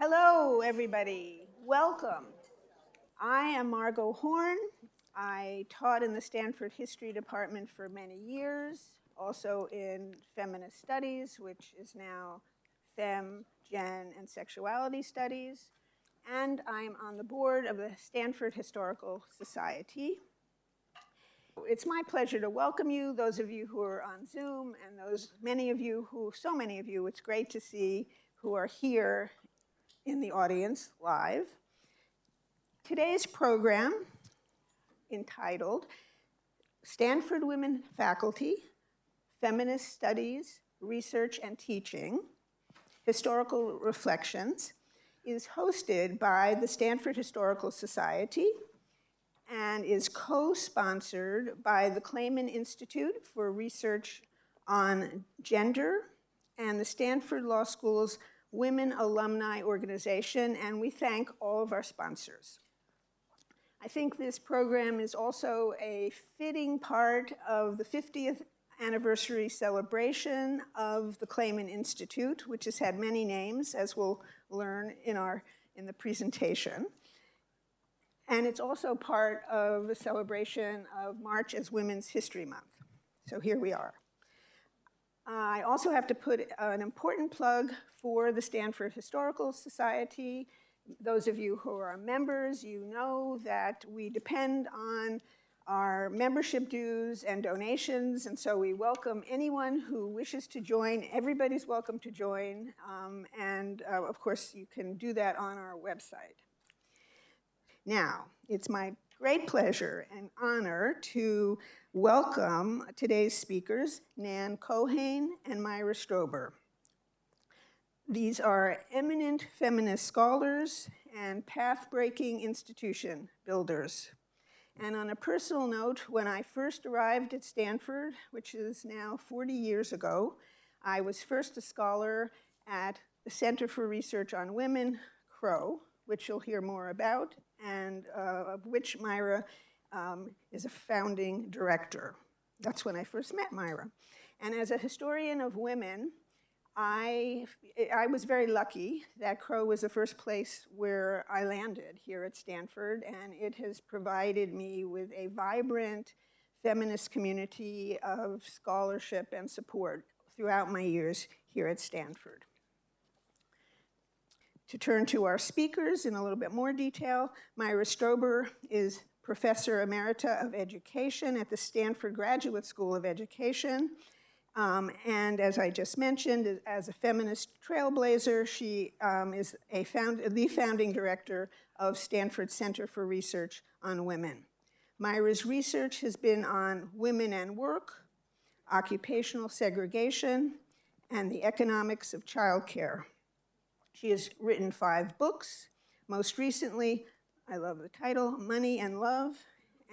Hello, everybody. Welcome. I am Margo Horn. I taught in the Stanford History Department for many years, also in Feminist Studies, which is now Fem, Gen, and Sexuality Studies. And I am on the board of the Stanford Historical Society. It's my pleasure to welcome you, those of you who are on Zoom, and so many of you, it's great to see, who are here in the audience live. Today's program, entitled Stanford Women Faculty, Feminist Studies, Research and Teaching, Historical Reflections, is hosted by the Stanford Historical Society and is co-sponsored by the Clayman Institute for Research on Gender and the Stanford Law School's Women Alumni Organization, and we thank all of our sponsors. I think this program is also a fitting part of the 50th anniversary celebration of the Clayman Institute, which has had many names, as we'll learn in the presentation. And it's also part of the celebration of March as Women's History Month. So here we are. I also have to put an important plug for the Stanford Historical Society. Those of you who are members, you know that we depend on our membership dues and donations, and so we welcome anyone who wishes to join. Everybody's welcome to join, and of course you can do that on our website. Now, it's my great pleasure and honor to welcome today's speakers, Nan Keohane and Myra Strober. These are eminent feminist scholars and path-breaking institution builders. And on a personal note, when I first arrived at Stanford, which is now 40 years ago, I was first a scholar at the Center for Research on Women, CROW, which you'll hear more about, and of which Myra is a founding director. That's when I first met Myra. And as a historian of women, I was very lucky that CROW was the first place where I landed here at Stanford, and it has provided me with a vibrant feminist community of scholarship and support throughout my years here at Stanford. To turn to our speakers in a little bit more detail, Myra Strober is Professor Emerita of Education at the Stanford Graduate School of Education. And as I just mentioned, as a feminist trailblazer, she is the founding director of Stanford Center for Research on Women. Myra's research has been on women and work, occupational segregation, and the economics of childcare. She has written 5 books. Most recently, I love the title, Money and Love,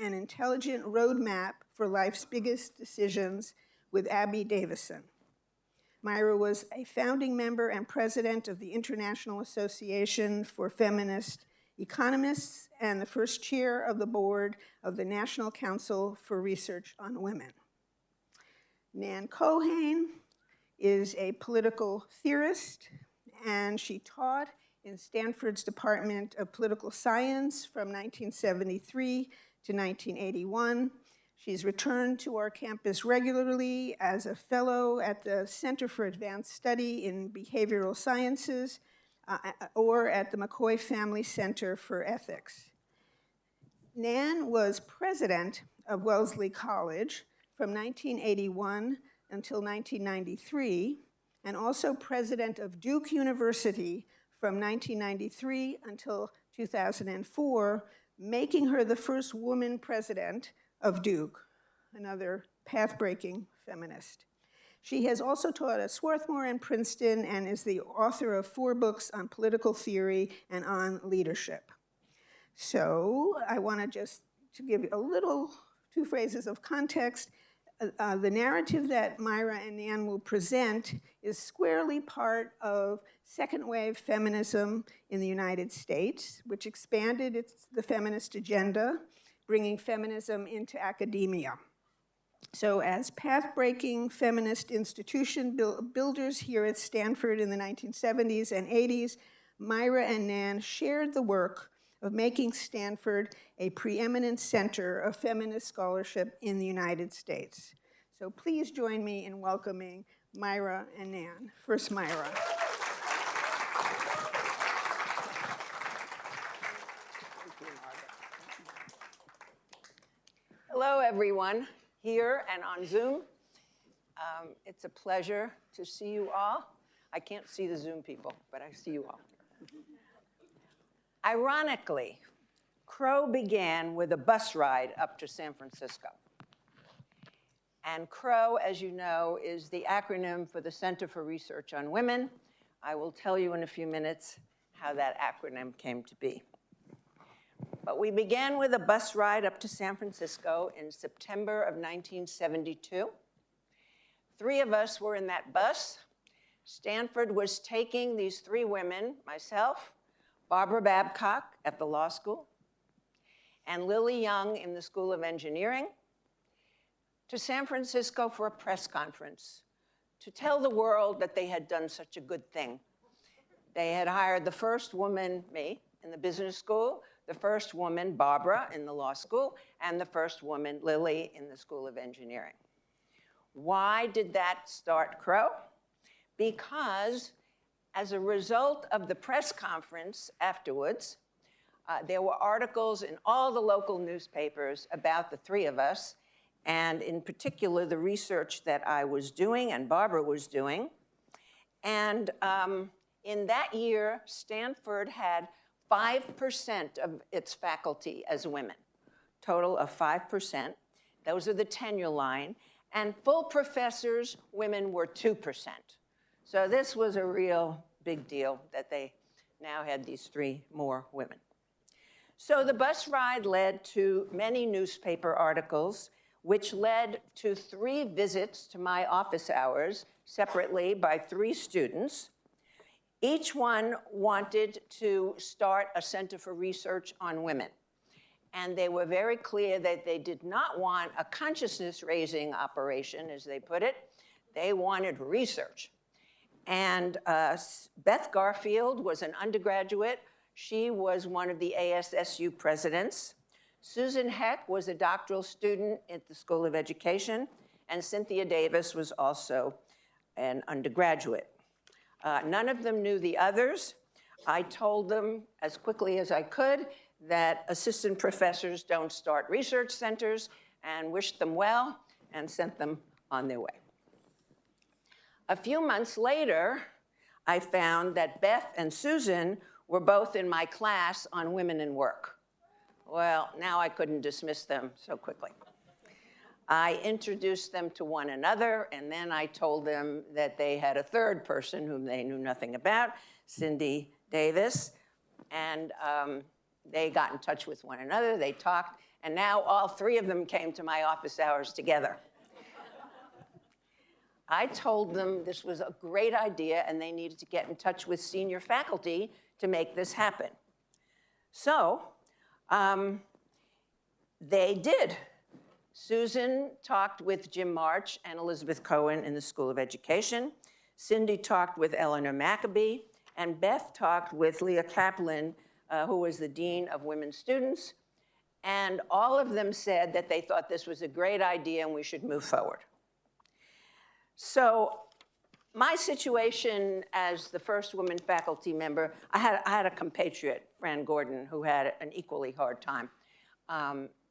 An Intelligent Roadmap for Life's Biggest Decisions with Abby Davison. Myra was a founding member and president of the International Association for Feminist Economists and the first chair of the board of the National Council for Research on Women. Nan Keohane is a political theorist, and she taught in Stanford's Department of Political Science from 1973 to 1981. She's returned to our campus regularly as a fellow at the Center for Advanced Study in Behavioral Sciences or at the McCoy Family Center for Ethics. Nan was president of Wellesley College from 1981 until 1993, and also president of Duke University from 1993 until 2004, making her the first woman president of Duke, another path-breaking feminist. She has also taught at Swarthmore and Princeton and is the author of 4 books on political theory and on leadership. So I want to give you 2 phrases of context. The narrative that Myra and Nan will present is squarely part of second-wave feminism in the United States, which expanded the feminist agenda, bringing feminism into academia. So as path-breaking feminist institution builders here at Stanford in the 1970s and 80s, Myra and Nan shared the work of making Stanford a preeminent center of feminist scholarship in the United States. So please join me in welcoming Myra and Nan. First, Myra. Hello, everyone, here and on Zoom. It's a pleasure to see you all. I can't see the Zoom people, but I see you all. Ironically, CROW began with a bus ride up to San Francisco. And CROW, as you know, is the acronym for the Center for Research on Women. I will tell you in a few minutes how that acronym came to be. But we began with a bus ride up to San Francisco in September of 1972. 3 of us were in that bus. Stanford was taking these 3 women, myself, Barbara Babcock at the law school, and Lily Young in the School of Engineering, to San Francisco for a press conference to tell the world that they had done such a good thing. They had hired the first woman, me, in the business school, the first woman, Barbara, in the law school, and the first woman, Lily, in the School of Engineering. Why did that start CROW? Because as a result of the press conference afterwards, there were articles in all the local newspapers about the 3 of us, and in particular, the research that I was doing and Barbara was doing. And in that year, Stanford had 5% of its faculty as women, total of 5%. Those are the tenure line. And full professors, women were 2%. So this was a real big deal that they now had these 3 more women. So the bus ride led to many newspaper articles, which led to 3 visits to my office hours separately by 3 students. Each one wanted to start a center for research on women. And they were very clear that they did not want a consciousness-raising operation, as they put it. They wanted research. And Beth Garfield was an undergraduate. She was one of the ASSU presidents. Susan Heck was a doctoral student at the School of Education. And Cynthia Davis was also an undergraduate. None of them knew the others. I told them as quickly as I could that assistant professors don't start research centers, and wished them well and sent them on their way. A few months later, I found that Beth and Susan were both in my class on women in work. Well, now I couldn't dismiss them so quickly. I introduced them to one another, and then I told them that they had a 3rd person whom they knew nothing about, Cindy Davis, and they got in touch with one another, they talked, and now all 3 of them came to my office hours together. I told them this was a great idea and they needed to get in touch with senior faculty to make this happen. So they did. Susan talked with Jim March and Elizabeth Cohen in the School of Education. Cindy talked with Eleanor Maccabee, and Beth talked with Leah Kaplan, who was the Dean of Women's Students. And all of them said that they thought this was a great idea and we should move forward. So my situation as the first woman faculty member, I had a compatriot, Fran Gordon, who had an equally hard time.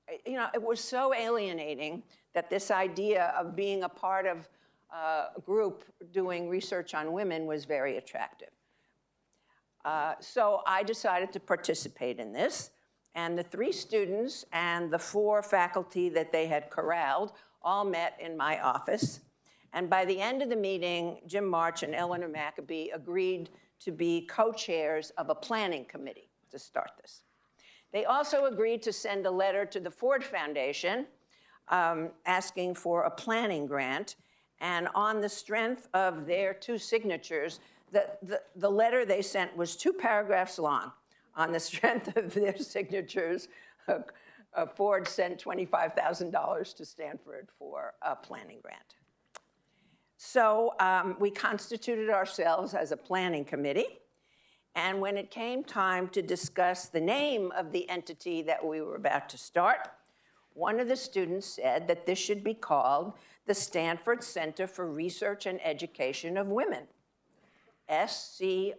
It was so alienating that this idea of being a part of a group doing research on women was very attractive. So I decided to participate in this, and the 3 students and the 4 faculty that they had corralled all met in my office. And by the end of the meeting, Jim March and Eleanor Maccabee agreed to be co-chairs of a planning committee to start this. They also agreed to send a letter to the Ford Foundation asking for a planning grant. And on the strength of their 2 signatures, the letter they sent was 2 paragraphs long. On the strength of their signatures, Ford sent $25,000 to Stanford for a planning grant. So we constituted ourselves as a planning committee. And when it came time to discuss the name of the entity that we were about to start, one of the students said that this should be called the Stanford Center for Research and Education of Women, SCREW.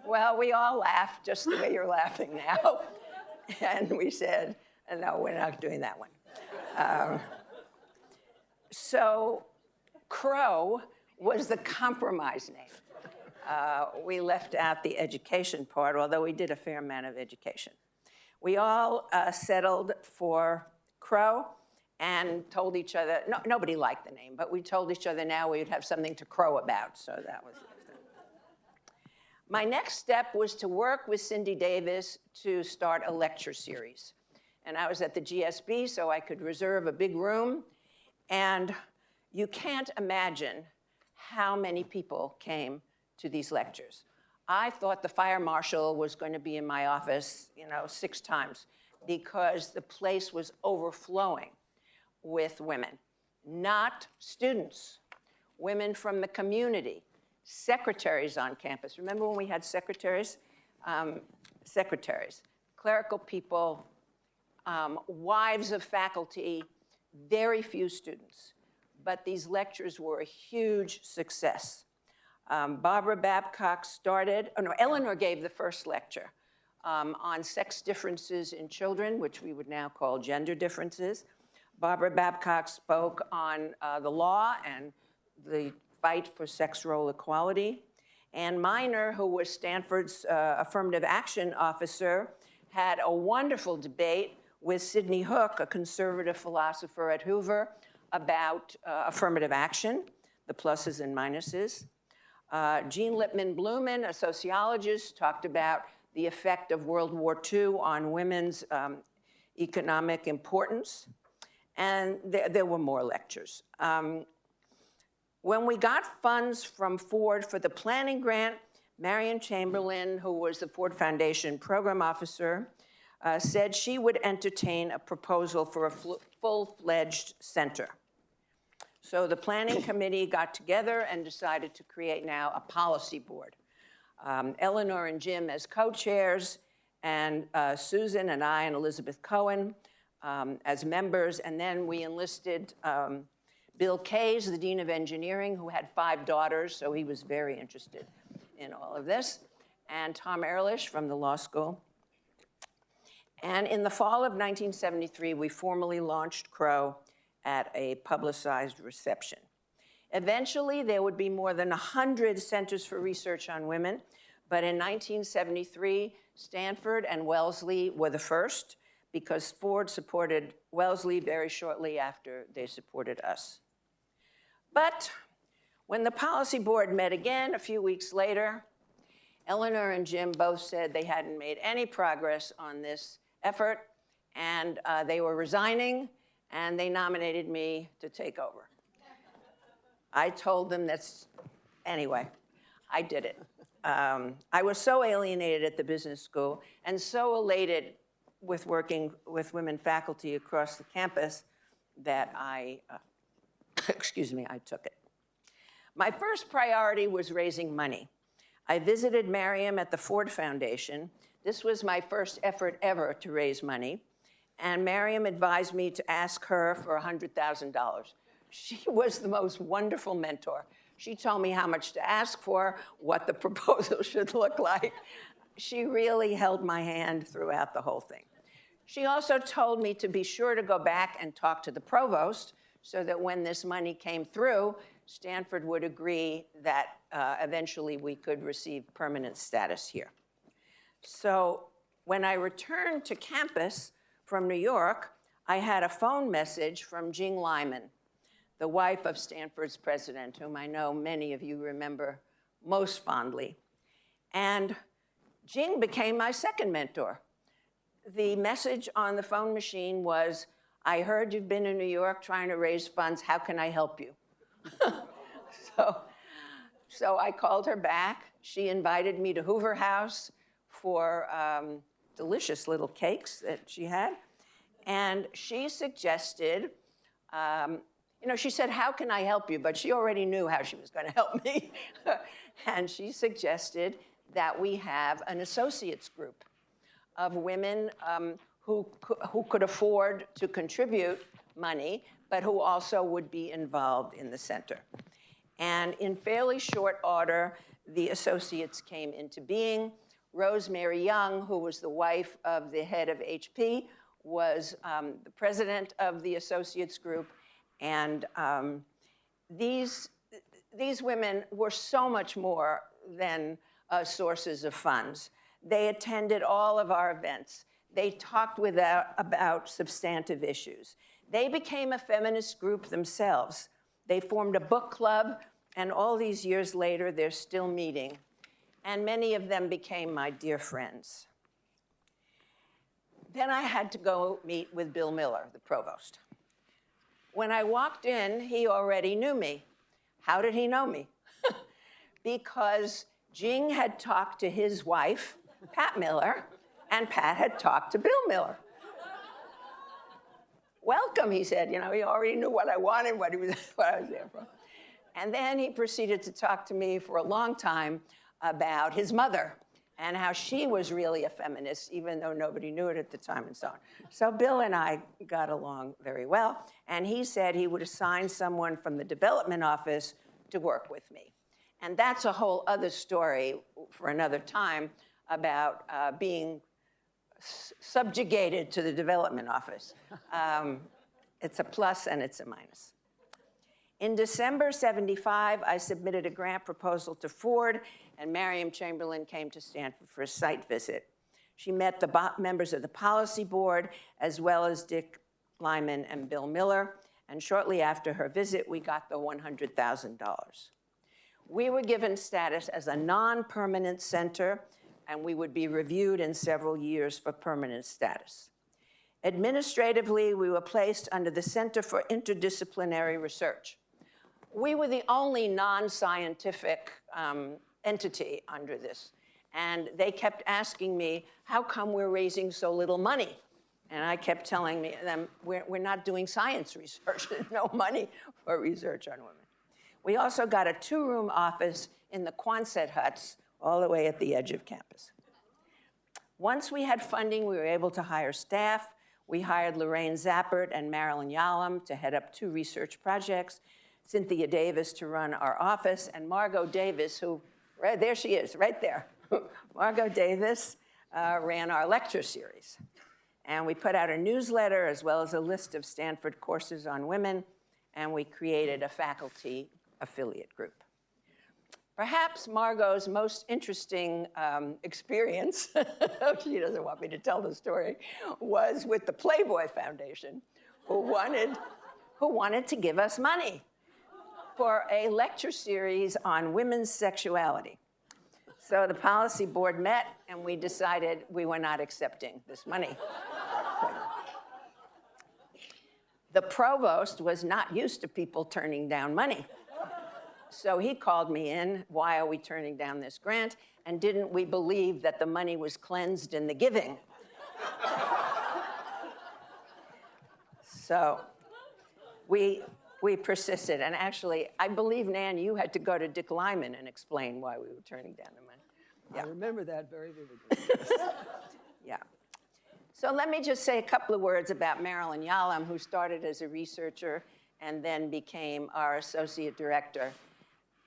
Well, we all laughed just the way you're laughing now. And we said, no, we're not doing that one. So Crow was the compromise name. We left out the education part, although we did a fair amount of education. We all settled for Crow and told each other, nobody liked the name, but we told each other now we would have something to crow about, so that was it. My next step was to work with Cindy Davis to start a lecture series. And I was at the GSB, so I could reserve a big room. And you can't imagine how many people came to these lectures. I thought the fire marshal was going to be in my office, 6 times, because the place was overflowing with women, not students, women from the community, secretaries on campus. Remember when we had secretaries? Secretaries, clerical people, wives of faculty, very few students. But these lectures were a huge success. Barbara Babcock Eleanor gave the first lecture on sex differences in children, which we would now call gender differences. Barbara Babcock spoke on the law and the fight for sex role equality. Ann Miner, who was Stanford's affirmative action officer, had a wonderful debate with Sidney Hook, a conservative philosopher at Hoover, about affirmative action, the pluses and minuses. Jean Lippman Blumen, a sociologist, talked about the effect of World War II on women's economic importance. And there were more lectures. When we got funds from Ford for the planning grant, Marion Chamberlain, who was the Ford Foundation program officer, said she would entertain a proposal for a full-fledged center. So the planning committee got together and decided to create now a policy board. Eleanor and Jim as co-chairs, and Susan and I and Elizabeth Cohen as members, and then we enlisted Bill Kays, the Dean of Engineering, who had 5 daughters, so he was very interested in all of this, and Tom Ehrlich from the law school. And in the fall of 1973, we formally launched Crow at a publicized reception. Eventually, there would be more than 100 centers for research on women, but in 1973, Stanford and Wellesley were the first, because Ford supported Wellesley very shortly after they supported us. But when the policy board met again a few weeks later, Eleanor and Jim both said they hadn't made any progress on this effort, and they were resigning, and they nominated me to take over. I told them anyway, I did it. I was so alienated at the business school and so elated with working with women faculty across the campus that I took it. My first priority was raising money. I visited Miriam at the Ford Foundation. This was my first effort ever to raise money. And Miriam advised me to ask her for $100,000. She was the most wonderful mentor. She told me how much to ask for, what the proposal should look like. She really held my hand throughout the whole thing. She also told me to be sure to go back and talk to the provost so that when this money came through, Stanford would agree that eventually we could receive permanent status here. So when I returned to campus from New York, I had a phone message from Jing Lyman, the wife of Stanford's president, whom I know many of you remember most fondly. And Jing became my second mentor. The message on the phone machine was, I heard you've been in New York trying to raise funds. How can I help you? So I called her back. She invited me to Hoover House for delicious little cakes that she had. And she suggested she said, how can I help you? But she already knew how she was going to help me. And she suggested that we have an associates group of women who could afford to contribute money, but who also would be involved in the center. And in fairly short order, the associates came into being. Rosemary Young, who was the wife of the head of HP, was the president of the associates group. And these women were so much more than sources of funds. They attended all of our events. They talked about substantive issues. They became a feminist group themselves. They formed a book club, and all these years later, they're still meeting. And many of them became my dear friends. Then I had to go meet with Bill Miller, the provost. When I walked in, he already knew me. How did he know me? Because Jing had talked to his wife, Pat Miller, and Pat had talked to Bill Miller. Welcome, he said. He already knew what I wanted, what I was there for. And then he proceeded to talk to me for a long time about his mother and how she was really a feminist, even though nobody knew it at the time and so on. So Bill and I got along very well, and he said he would assign someone from the development office to work with me. And that's a whole other story for another time about being subjugated to the development office. It's a plus and it's a minus. In December '75, I submitted a grant proposal to Ford, and Mariam Chamberlain came to Stanford for a site visit. She met the members of the policy board, as well as Dick Lyman and Bill Miller, and shortly after her visit, we got the $100,000. We were given status as a non-permanent center, and we would be reviewed in several years for permanent status. Administratively, we were placed under the Center for Interdisciplinary Research. We were the only non-scientific entity under this. And they kept asking me, how come we're raising so little money? And I kept telling them, we're not doing science research. There's no money for research on women. We also got a 2-room office in the Quonset huts all the way at the edge of campus. Once we had funding, we were able to hire staff. We hired Lorraine Zappert and Marilyn Yalom to head up 2 research projects, Cynthia Davis to run our office, and Margo Davis, who, right there she is, right there. Margo Davis ran our lecture series. And we put out a newsletter as well as a list of Stanford courses on women, and we created a faculty affiliate group. Perhaps Margo's most interesting experience, she doesn't want me to tell the story, was with the Playboy Foundation, who wanted to give us money for a lecture series on women's sexuality. So the policy board met, and we decided we were not accepting this money. The provost was not used to people turning down money. So he called me in, why are we turning down this grant? And didn't we believe that the money was cleansed in the giving? So we persisted. And actually, I believe, Nan, you had to go to Dick Lyman and explain why we were turning down the money. Yeah. I remember that very vividly. Yeah. So let me just say a couple of words about Marilyn Yalom, who started as a researcher and then became our associate director.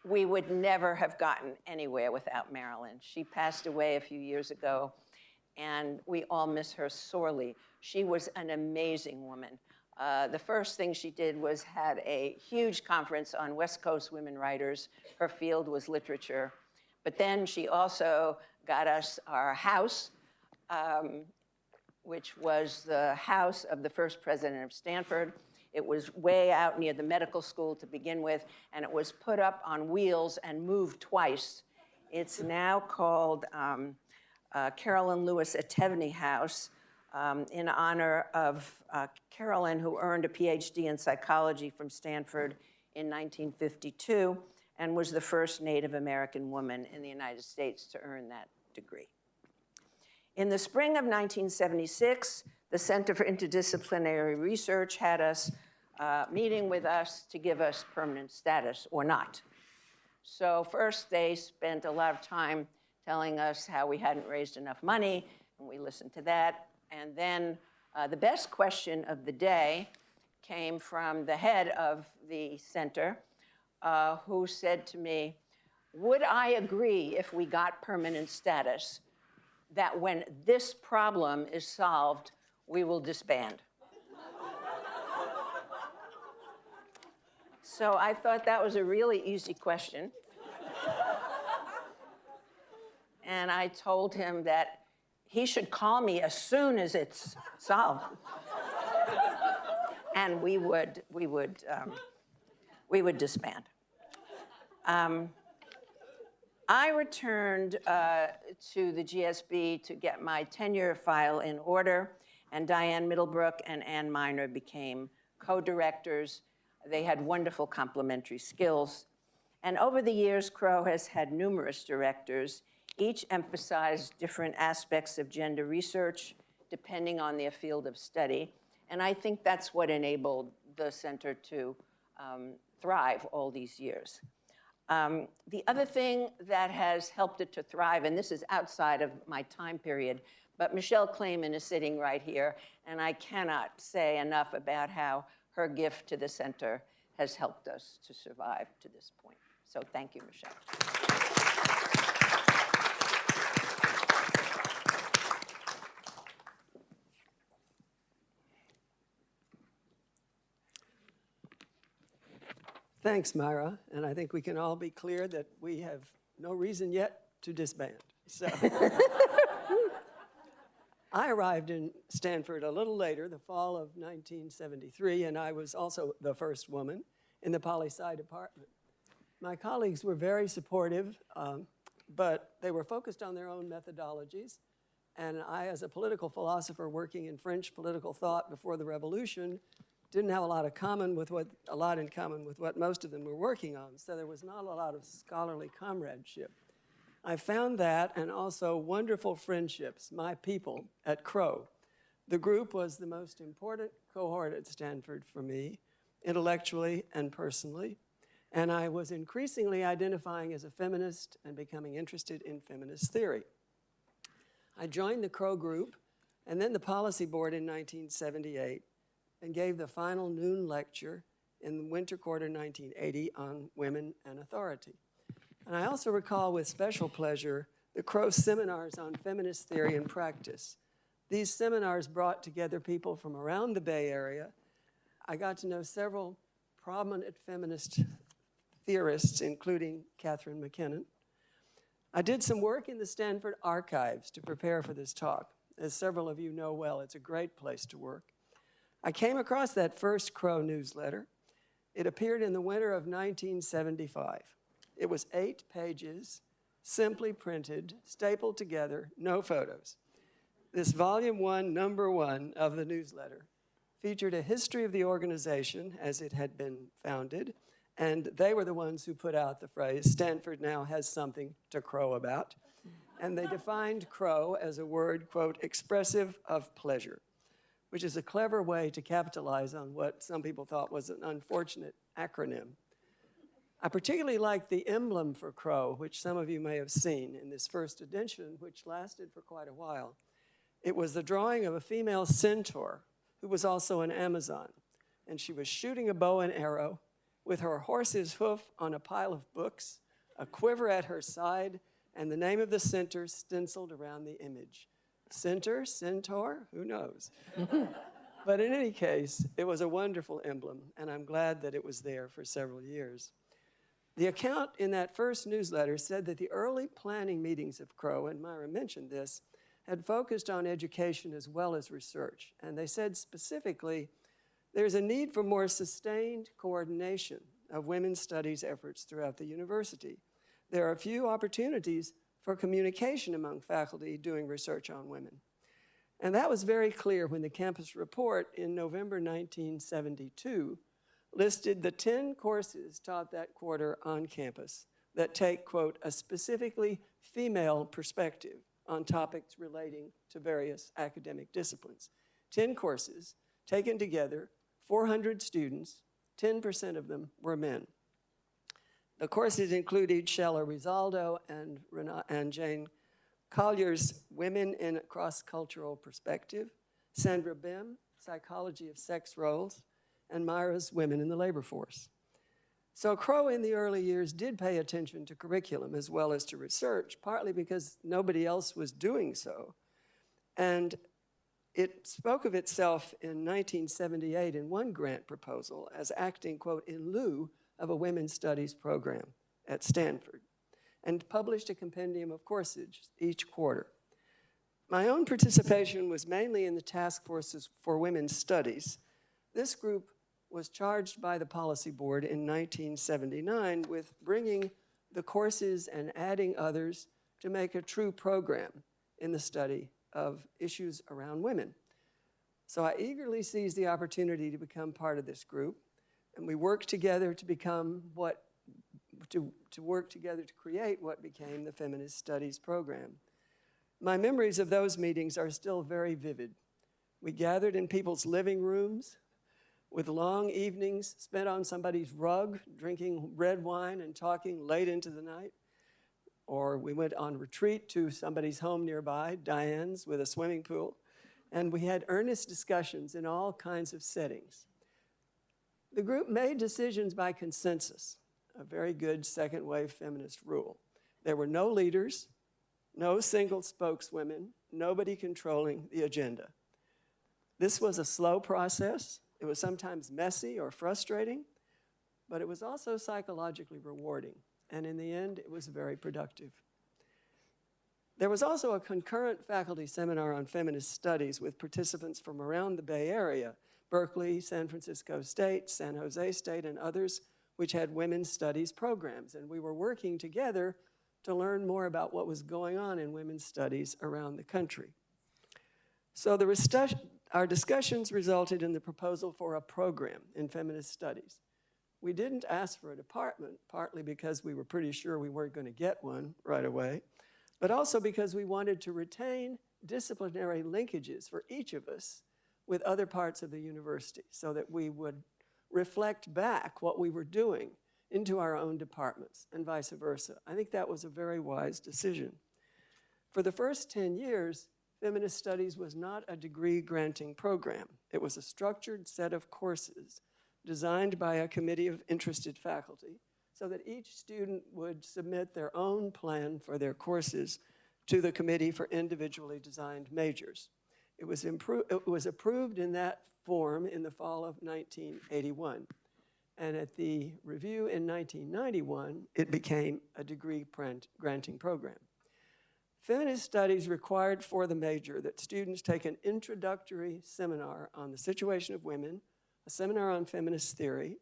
We would never have gotten anywhere without Marilyn. She passed away a few years ago, and we all miss her sorely. She was an amazing woman. The first thing she did was had a huge conference on West Coast women writers. Her field was literature. But then she also got us our house, which was the house of the first president of Stanford. It was way out near the medical school to begin with, and it was put up on wheels and moved twice. It's now called Carolyn Lewis Atevney House in honor of Carolyn, who earned a PhD in psychology from Stanford in 1952 and was the first Native American woman in the United States to earn that degree. In the spring of 1976, the Center for Interdisciplinary Research had us meeting with us to give us permanent status or not. So first, they spent a lot of time telling us how we hadn't raised enough money, and we listened to that. And then the best question of the day came from the head of the center, who said to me, would I agree, if we got permanent status, that when this problem is solved, we will disband? So I thought that was a really easy question. And I told him that he should call me as soon as it's solved. And we would disband. I returned to the GSB to get my tenure file in order, and Diane Middlebrook and Ann Miner became co-directors. They had wonderful complementary skills. And over the years, Crow has had numerous directors. Each emphasized different aspects of gender research, depending on their field of study. And I think that's what enabled the center to thrive all these years. The other thing that has helped it to thrive, and this is outside of my time period, but Michelle Clayman is sitting right here, and I cannot say enough about how her gift to the center has helped us to survive to this point. So thank you, Michelle. Thanks, Myra. And I think we can all be clear that we have no reason yet to disband. So I arrived in Stanford a little later, the fall of 1973, and I was also the first woman in the poli-sci department. My colleagues were very supportive, but they were focused on their own methodologies. And I, as a political philosopher working in French political thought before the revolution, didn't have a lot in common with what most of them were working on. So there was not a lot of scholarly comradeship. I found that, and also wonderful friendships, my people at Crow. The group was the most important cohort at Stanford for me, intellectually and personally. And I was increasingly identifying as a feminist and becoming interested in feminist theory. I joined the Crow group and then the policy board in 1978 and gave the final noon lecture in the winter quarter 1980 on women and authority. And I also recall with special pleasure the Crow seminars on feminist theory and practice. These seminars brought together people from around the Bay Area. I got to know several prominent feminist theorists, including Catherine McKinnon. I did some work in the Stanford archives to prepare for this talk. As several of you know well, it's a great place to work. I came across that first Crow newsletter. It appeared in the winter of 1975. It was 8 pages, simply printed, stapled together, no photos. This volume 1, number 1 of the newsletter featured a history of the organization as it had been founded, and they were the ones who put out the phrase, Stanford now has something to crow about. And they defined crow as a word, quote, expressive of pleasure, which is a clever way to capitalize on what some people thought was an unfortunate acronym. I particularly liked the emblem for Crow, which some of you may have seen in this first edition, which lasted for quite a while. It was the drawing of a female centaur who was also an Amazon, and she was shooting a bow and arrow with her horse's hoof on a pile of books, a quiver at her side, and the name of the center stenciled around the image. Center, centaur, who knows? But in any case, it was a wonderful emblem, and I'm glad that it was there for several years. The account in that first newsletter said that the early planning meetings of Crow, and Myra mentioned this, had focused on education as well as research. And they said specifically, there's a need for more sustained coordination of women's studies efforts throughout the university. There are few opportunities for communication among faculty doing research on women. And that was very clear when the campus report in November 1972 listed the 10 courses taught that quarter on campus that take, quote, a specifically female perspective on topics relating to various academic disciplines. 10 courses taken together 400 students, 10% of them were men. The courses included Shella Rizaldo and Jane Collier's Women in a Cross-Cultural Perspective, Sandra Bim, Psychology of Sex Roles, and Myra's Women in the Labor Force. So Crow in the early years did pay attention to curriculum as well as to research, partly because nobody else was doing so. And it spoke of itself in 1978 in one grant proposal as acting, quote, in lieu of a women's studies program at Stanford, and published a compendium of courses each quarter. My own participation was mainly in the task forces for women's studies. This group was charged by the policy board in 1979 with bringing the courses and adding others to make a true program in the study of issues around women. So I eagerly seized the opportunity to become part of this group, and we worked together to work together to create what became the Feminist Studies program. My memories of those meetings are still very vivid. We gathered in people's living rooms with long evenings spent on somebody's rug, drinking red wine and talking late into the night. Or we went on retreat to somebody's home nearby, Diane's, with a swimming pool, and we had earnest discussions in all kinds of settings. The group made decisions by consensus, a very good second wave feminist rule. There were no leaders, no single spokeswomen, nobody controlling the agenda. This was a slow process. It was sometimes messy or frustrating, but it was also psychologically rewarding. And in the end, it was very productive. There was also a concurrent faculty seminar on feminist studies with participants from around the Bay Area, Berkeley, San Francisco State, San Jose State, and others, which had women's studies programs. And we were working together to learn more about what was going on in women's studies around the country. So our discussions resulted in the proposal for a program in feminist studies. We didn't ask for a department, partly because we were pretty sure we weren't going to get one right away, but also because we wanted to retain disciplinary linkages for each of us with other parts of the university so that we would reflect back what we were doing into our own departments and vice versa. I think that was a very wise decision. For the first 10 years, Feminist Studies was not a degree-granting program. It was a structured set of courses designed by a committee of interested faculty so that each student would submit their own plan for their courses to the committee for individually designed majors. It was approved in that form in the fall of 1981. And at the review in 1991, it became a degree-granting program. Feminist Studies required for the major that students take an introductory seminar on the situation of women, a seminar on feminist theory,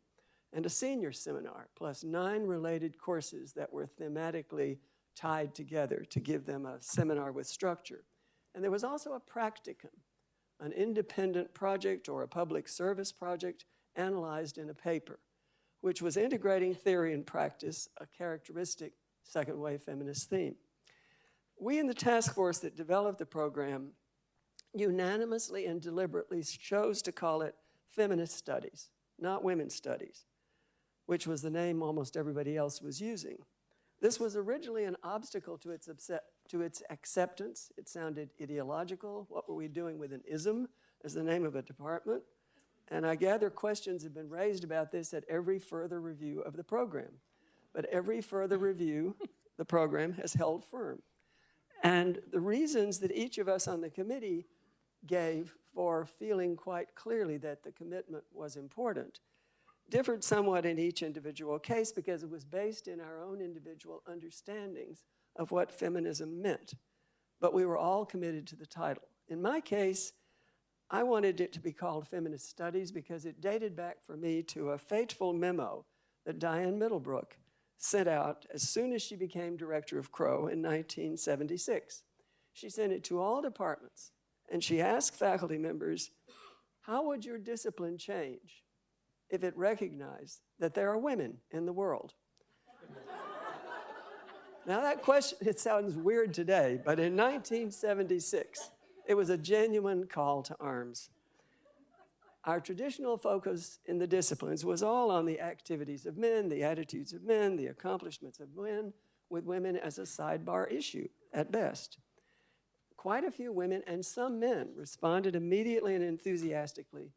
and a senior seminar, plus 9 related courses that were thematically tied together to give them a seminar with structure. And there was also a practicum, an independent project or a public service project analyzed in a paper, which was integrating theory and practice, a characteristic second wave feminist theme. We in the task force that developed the program unanimously and deliberately chose to call it Feminist Studies, not Women's Studies, which was the name almost everybody else was using. This was originally an obstacle to its acceptance. It sounded ideological. What were we doing with an ism as the name of a department? And I gather questions have been raised about this at every further review of the program. But every further review, the program has held firm. And the reasons that each of us on the committee gave for feeling quite clearly that the commitment was important differed somewhat in each individual case because it was based in our own individual understandings of what feminism meant. But we were all committed to the title. In my case, I wanted it to be called Feminist Studies because it dated back for me to a fateful memo that Diane Middlebrook sent out as soon as she became director of Crow in 1976. She sent it to all departments, and she asked faculty members, how would your discipline change if it recognized that there are women in the world? Now that question, it sounds weird today, but in 1976, it was a genuine call to arms. Our traditional focus in the disciplines was all on the activities of men, the attitudes of men, the accomplishments of men, with women as a sidebar issue at best. Quite a few women and some men responded immediately and enthusiastically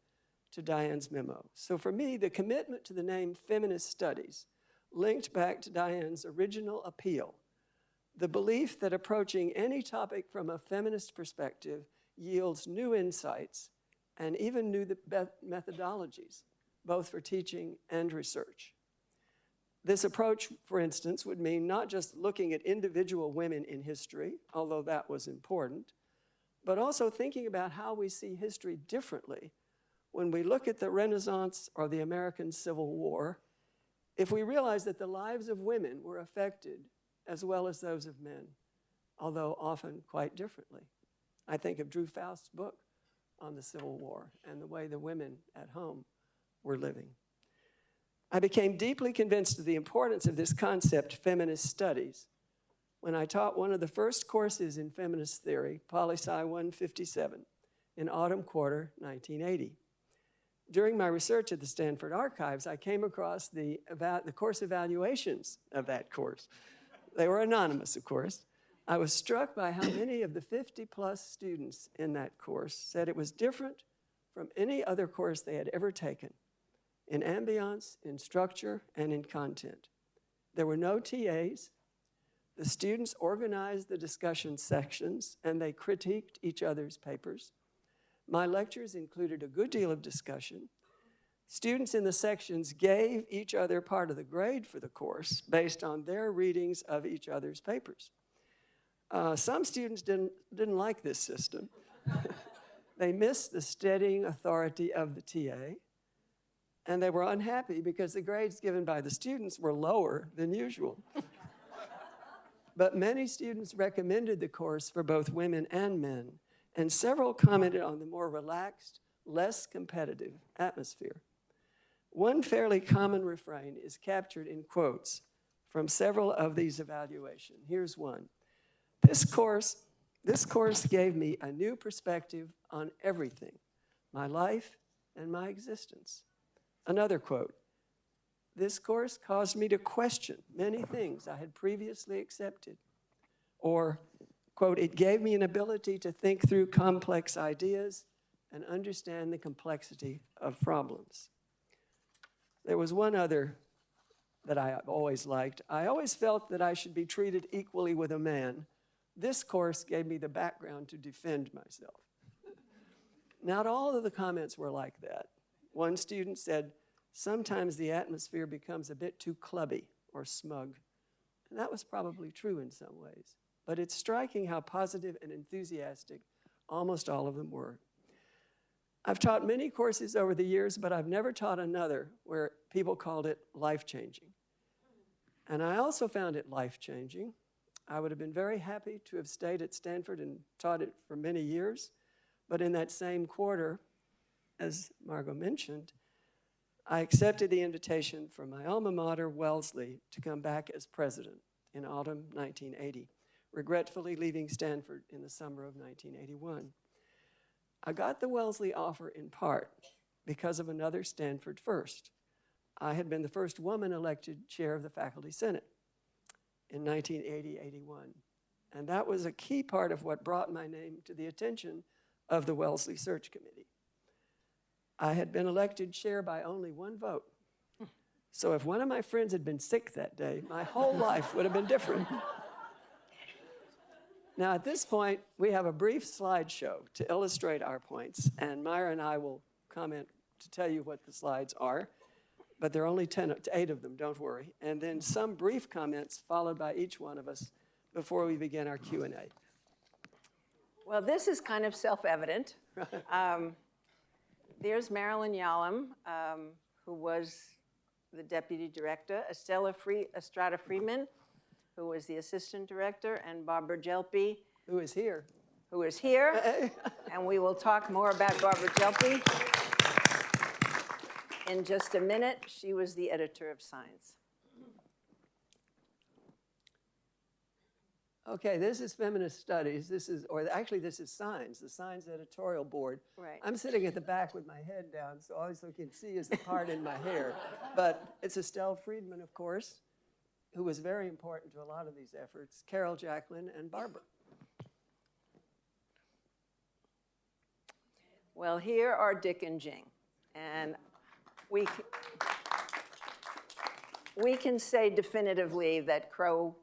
to Diane's memo. So for me, the commitment to the name Feminist Studies linked back to Diane's original appeal, the belief that approaching any topic from a feminist perspective yields new insights and even new methodologies, both for teaching and research. This approach, for instance, would mean not just looking at individual women in history, although that was important, but also thinking about how we see history differently when we look at the Renaissance or the American Civil War, if we realize that the lives of women were affected as well as those of men, although often quite differently. I think of Drew Faust's book on the Civil War and the way the women at home were living. I became deeply convinced of the importance of this concept, feminist studies, when I taught one of the first courses in feminist theory, Poli-Sci 157, in autumn quarter 1980. During my research at the Stanford archives, I came across the course evaluations of that course. They were anonymous, of course. I was struck by how many of the 50-plus students in that course said it was different from any other course they had ever taken, in ambiance, in structure, and in content. There were no TAs. The students organized the discussion sections, and they critiqued each other's papers. My lectures included a good deal of discussion. Students in the sections gave each other part of the grade for the course based on their readings of each other's papers. Some students didn't like this system. They missed the steadying authority of the TA, and they were unhappy because the grades given by the students were lower than usual. But many students recommended the course for both women and men, and several commented on the more relaxed, less competitive atmosphere. One fairly common refrain is captured in quotes from several of these evaluations. Here's one. This course gave me a new perspective on everything, my life and my existence. Another quote, this course caused me to question many things I had previously accepted. Or, quote, it gave me an ability to think through complex ideas and understand the complexity of problems. There was one other that I always liked. I always felt that I should be treated equally with a man. This course gave me the background to defend myself. Not all of the comments were like that. One student said, sometimes the atmosphere becomes a bit too clubby or smug. And that was probably true in some ways. But it's striking how positive and enthusiastic almost all of them were. I've taught many courses over the years, but I've never taught another where people called it life-changing. And I also found it life-changing. I would have been very happy to have stayed at Stanford and taught it for many years. But in that same quarter, as Margo mentioned, I accepted the invitation from my alma mater, Wellesley, to come back as president in autumn 1980, regretfully leaving Stanford in the summer of 1981. I got the Wellesley offer in part because of another Stanford first. I had been the first woman elected chair of the Faculty Senate in 1980-81. And that was a key part of what brought my name to the attention of the Wellesley Search Committee. I had been elected chair by only one vote. So if one of my friends had been sick that day, my whole life would have been different. Now, at this point, we have a brief slideshow to illustrate our points, and Myra and I will comment to tell you what the slides are, but there are only 8 of them, don't worry, and then some brief comments followed by each one of us before we begin our Q&A. Well, this is kind of self-evident. There's Marilyn Yalom, who was the deputy director, Estrada Freeman, who was the assistant director, and Barbara Jelpy, Who is here. And we will talk more about Barbara Jelpy in just a minute. She was the editor of Science. Okay, this is Feminist Studies. This is Signs, the Signs editorial board. Right. I'm sitting at the back with my head down, so all you can see is the part in my hair. But it's Estelle Friedman, of course, who was very important to a lot of these efforts, Carol, Jacqueline, and Barbara. Well, here are Dick and Jing. And we can say definitively that Crow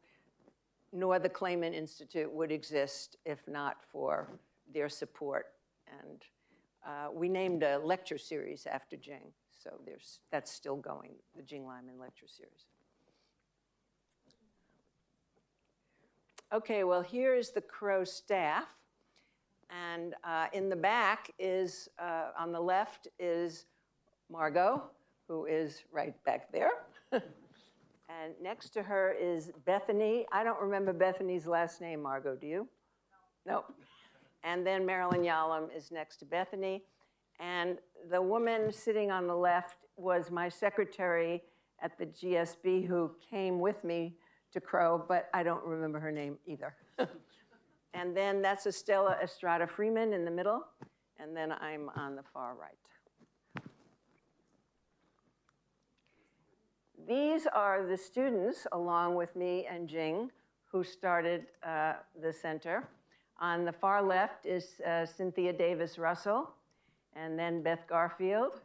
nor the Clayman Institute would exist if not for their support. And we named a lecture series after Jing, so that's still going, the Jing Lyman lecture series. Okay, well, here is the Crow staff. And in the back is, on the left is Margo, who is right back there. And next to her is Bethany. I don't remember Bethany's last name, Margo, do you? No. And then Marilyn Yalom is next to Bethany. And the woman sitting on the left was my secretary at the GSB who came with me to Crow, but I don't remember her name either. And then that's Estella Estrada Freeman in the middle, and then I'm on the far right. These are the students, along with me and Jing, who started the center. On the far left is Cynthia Davis Russell, and then Beth Garfield,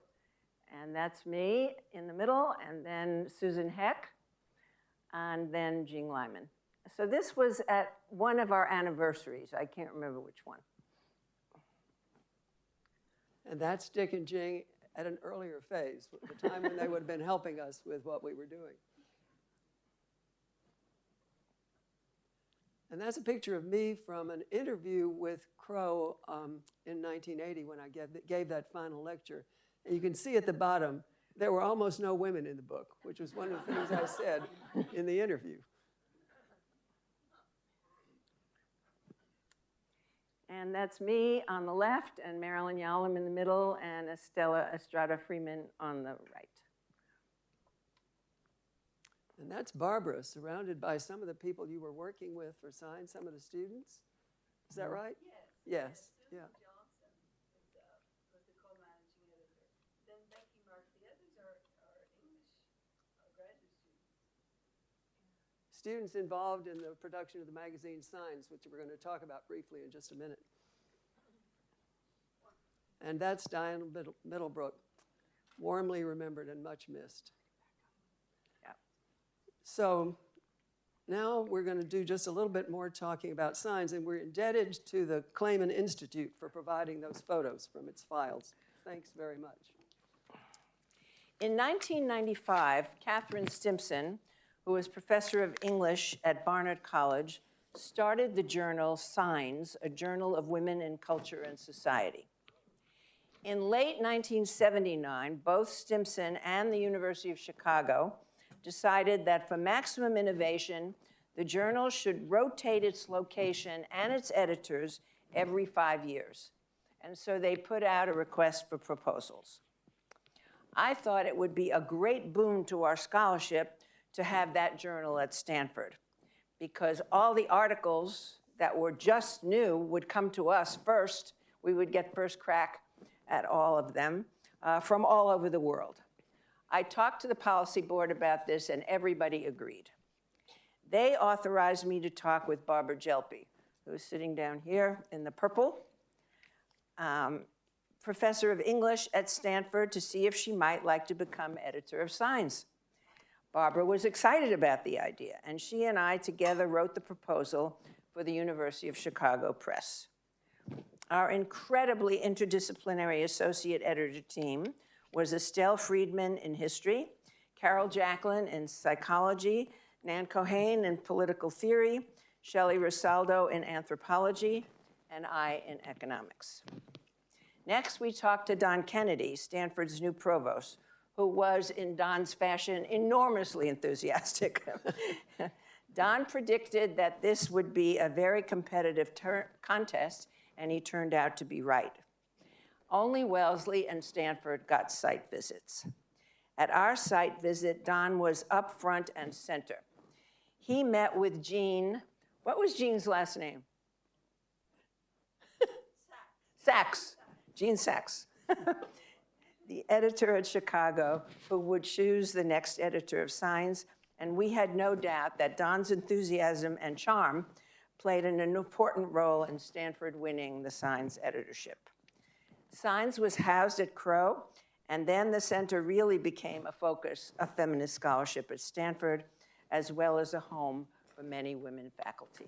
and that's me in the middle, and then Susan Heck, and then Jing Lyman. So this was at one of our anniversaries. I can't remember which one. And that's Dick and Jing at an earlier phase, the time when they would have been helping us with what we were doing. And that's a picture of me from an interview with Crow in 1980 when I gave that final lecture. And you can see at the bottom, there were almost no women in the book, which was one of the things I said in the interview. And that's me on the left, and Marilyn Yalom in the middle, and Estella Estrada Freeman on the right. And that's Barbara, surrounded by some of the people you were working with for Signs, some of the students. Is that right? Yes. Yeah. Johnson was the co-managing editor. Then Becky Murphy, others are English graduate students. Students involved in the production of the magazine Signs, which we're going to talk about briefly in just a minute. And that's Diane Middlebrook, warmly remembered and much missed. Yeah. So now we're going to do just a little bit more talking about Signs, and we're indebted to the Clayman Institute for providing those photos from its files. Thanks very much. In 1995, Catherine Stimson, who was professor of English at Barnard College, started the journal Signs, a journal of women in culture and society. In late 1979, both Stimson and the University of Chicago decided that for maximum innovation, the journal should rotate its location and its editors every 5 years. And so they put out a request for proposals. I thought it would be a great boon to our scholarship to have that journal at Stanford, because all the articles that were just new would come to us first. We would get first crack at all of them from all over the world. I talked to the policy board about this, and everybody agreed. They authorized me to talk with Barbara Jelpy, who's sitting down here in the purple, professor of English at Stanford, to see if she might like to become editor of Signs. Barbara was excited about the idea, and she and I together wrote the proposal for the University of Chicago Press. Our incredibly interdisciplinary associate editor team was Estelle Friedman in history, Carol Jacqueline in psychology, Nan Keohane in political theory, Shelley Rosaldo in anthropology, and I in economics. Next, we talked to Don Kennedy, Stanford's new provost, who was, in Don's fashion, enormously enthusiastic. Don predicted that this would be a very competitive contest, and he turned out to be right. Only Wellesley and Stanford got site visits. At our site visit, Don was up front and center. He met with Jean What was Jean's last name? Sachs. Jean Sachs. The editor at Chicago, who would choose the next editor of Signs. And we had no doubt that Don's enthusiasm and charm played an important role in Stanford winning the Signs editorship. Signs was housed at Crow, and then the center really became a focus of feminist scholarship at Stanford, as well as a home for many women faculty.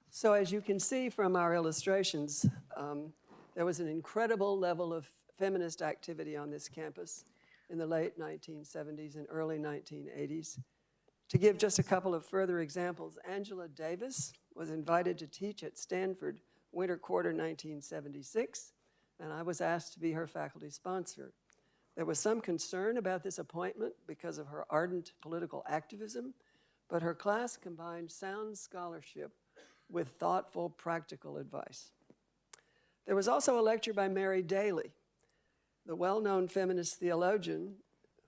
So as you can see from our illustrations, there was an incredible level of feminist activity on this campus in the late 1970s and early 1980s. To give just a couple of further examples, Angela Davis was invited to teach at Stanford winter quarter 1976, and I was asked to be her faculty sponsor. There was some concern about this appointment because of her ardent political activism, but her class combined sound scholarship with thoughtful, practical advice. There was also a lecture by Mary Daly, the well-known feminist theologian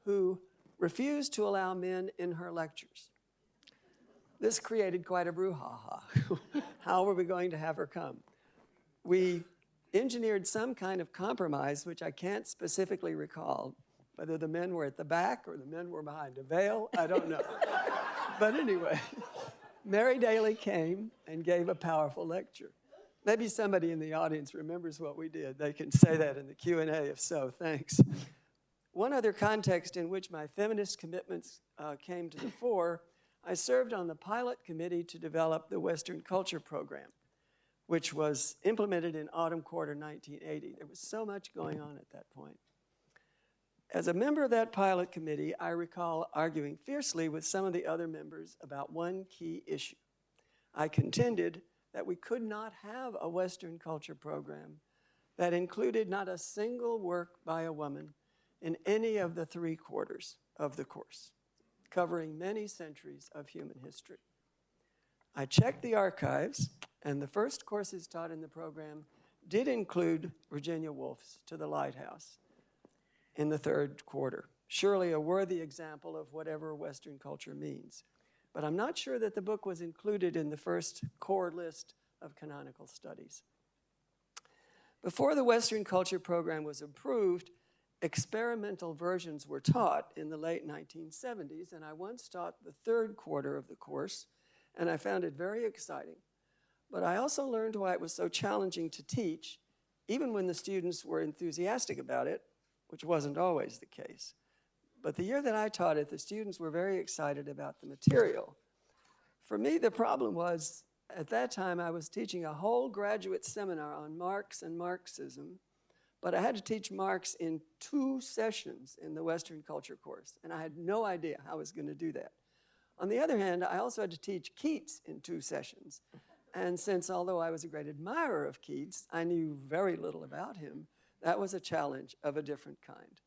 who refused to allow men in her lectures. This created quite a brouhaha. How were we going to have her come? We engineered some kind of compromise, which I can't specifically recall. Whether the men were at the back or the men were behind a veil, I don't know. But anyway, Mary Daly came and gave a powerful lecture. Maybe somebody in the audience remembers what we did. They can say that in the Q&A. If so, thanks. One other context in which my feminist commitments came to the fore, I served on the pilot committee to develop the Western Culture Program, which was implemented in autumn quarter 1980. There was so much going on at that point. As a member of that pilot committee, I recall arguing fiercely with some of the other members about one key issue. I contended that we could not have a Western culture program that included not a single work by a woman in any of the 3 quarters of the course, covering many centuries of human history. I checked the archives, and the first courses taught in the program did include Virginia Woolf's To the Lighthouse in the 3rd quarter, surely a worthy example of whatever Western culture means. But I'm not sure that the book was included in the first core list of canonical studies. Before the Western Culture Program was approved, experimental versions were taught in the late 1970s, and I once taught the 3rd quarter of the course, and I found it very exciting. But I also learned why it was so challenging to teach, even when the students were enthusiastic about it, which wasn't always the case. But the year that I taught it, the students were very excited about the material. For me, the problem was, at that time, I was teaching a whole graduate seminar on Marx and Marxism, but I had to teach Marx in 2 sessions in the Western Culture course, and I had no idea how I was going to do that. On the other hand, I also had to teach Keats in 2 sessions. And since, although I was a great admirer of Keats, I knew very little about him, that was a challenge of a different kind.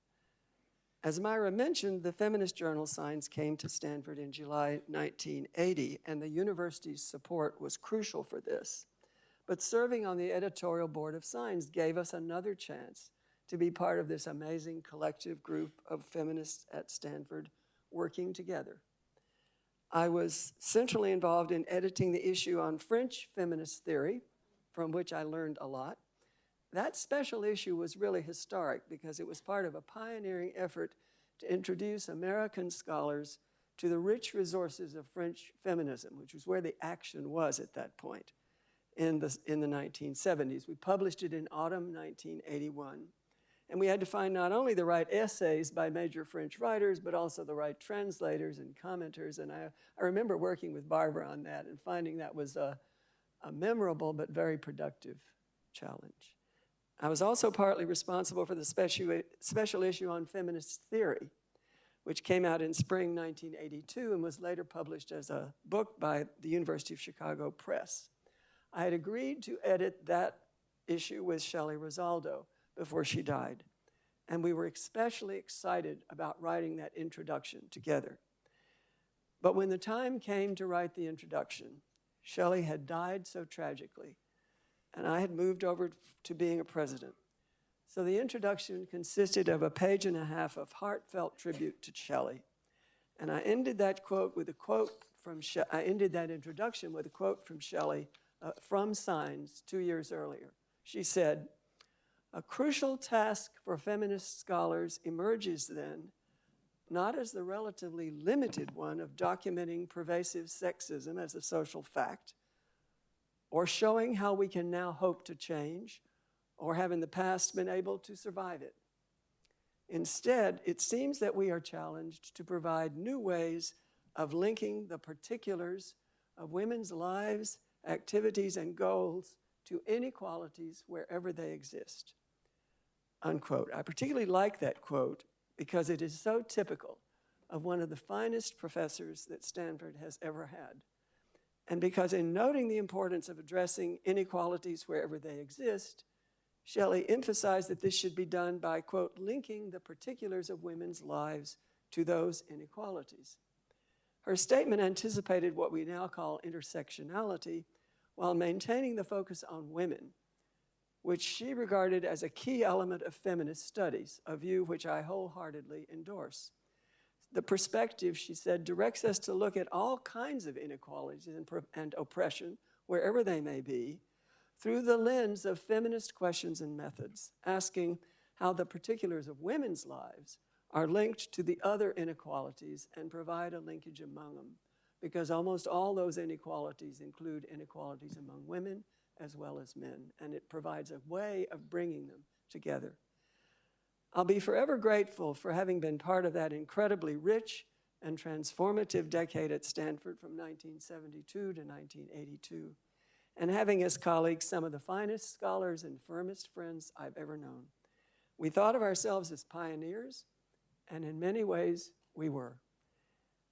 As Myra mentioned, the feminist journal Signs came to Stanford in July 1980, and the university's support was crucial for this. But serving on the editorial board of Signs gave us another chance to be part of this amazing collective group of feminists at Stanford working together. I was centrally involved in editing the issue on French feminist theory, from which I learned a lot. That special issue was really historic because it was part of a pioneering effort to introduce American scholars to the rich resources of French feminism, which was where the action was at that point in the 1970s. We published it in autumn 1981. And we had to find not only the right essays by major French writers, but also the right translators and commenters. And I remember working with Barbara on that and finding that was a memorable but very productive challenge. I was also partly responsible for the special issue on feminist theory, which came out in spring 1982 and was later published as a book by the University of Chicago Press. I had agreed to edit that issue with Shelley Rosaldo before she died, and we were especially excited about writing that introduction together. But when the time came to write the introduction, Shelley had died so tragically and I had moved over to being a president. So the introduction consisted of a page and a half of heartfelt tribute to Shelley. And I ended that introduction with a quote from Shelley from Signs 2 years earlier. She said, "A crucial task for feminist scholars emerges then, not as the relatively limited one of documenting pervasive sexism as a social fact, or showing how we can now hope to change, or have in the past been able to survive it. Instead, it seems that we are challenged to provide new ways of linking the particulars of women's lives, activities, and goals to inequalities wherever they exist." Unquote. I particularly like that quote because it is so typical of one of the finest professors that Stanford has ever had. And because in noting the importance of addressing inequalities wherever they exist, Shelley emphasized that this should be done by, quote, linking the particulars of women's lives to those inequalities. Her statement anticipated what we now call intersectionality while maintaining the focus on women, which she regarded as a key element of feminist studies, a view which I wholeheartedly endorse. The perspective, she said, directs us to look at all kinds of inequalities and oppression, wherever they may be, through the lens of feminist questions and methods, asking how the particulars of women's lives are linked to the other inequalities and provide a linkage among them, because almost all those inequalities include inequalities among women as well as men, and it provides a way of bringing them together. I'll be forever grateful for having been part of that incredibly rich and transformative decade at Stanford from 1972 to 1982, and having as colleagues some of the finest scholars and firmest friends I've ever known. We thought of ourselves as pioneers, and in many ways, we were.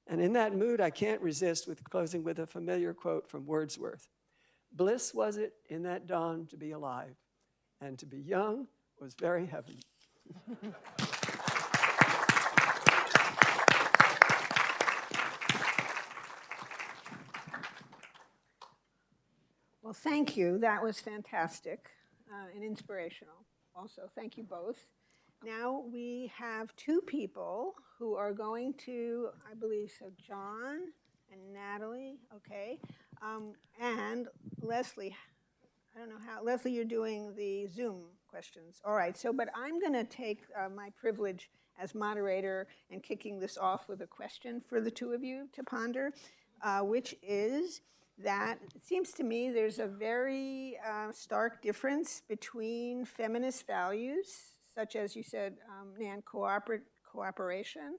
And in that mood, I can't resist with closing with a familiar quote from Wordsworth. "Bliss was it in that dawn to be alive, and to be young was very heaven." Well, thank you. That was fantastic and inspirational. Also, thank you both. Now we have two people who are going to, I believe, so John and Natalie, okay, and Leslie. I don't know how, Leslie, you're doing the Zoom questions. All right, so, but I'm going to take my privilege as moderator and kicking this off with a question for the two of you to ponder, which is that it seems to me there's a very stark difference between feminist values, such as you said, Nan, cooperation,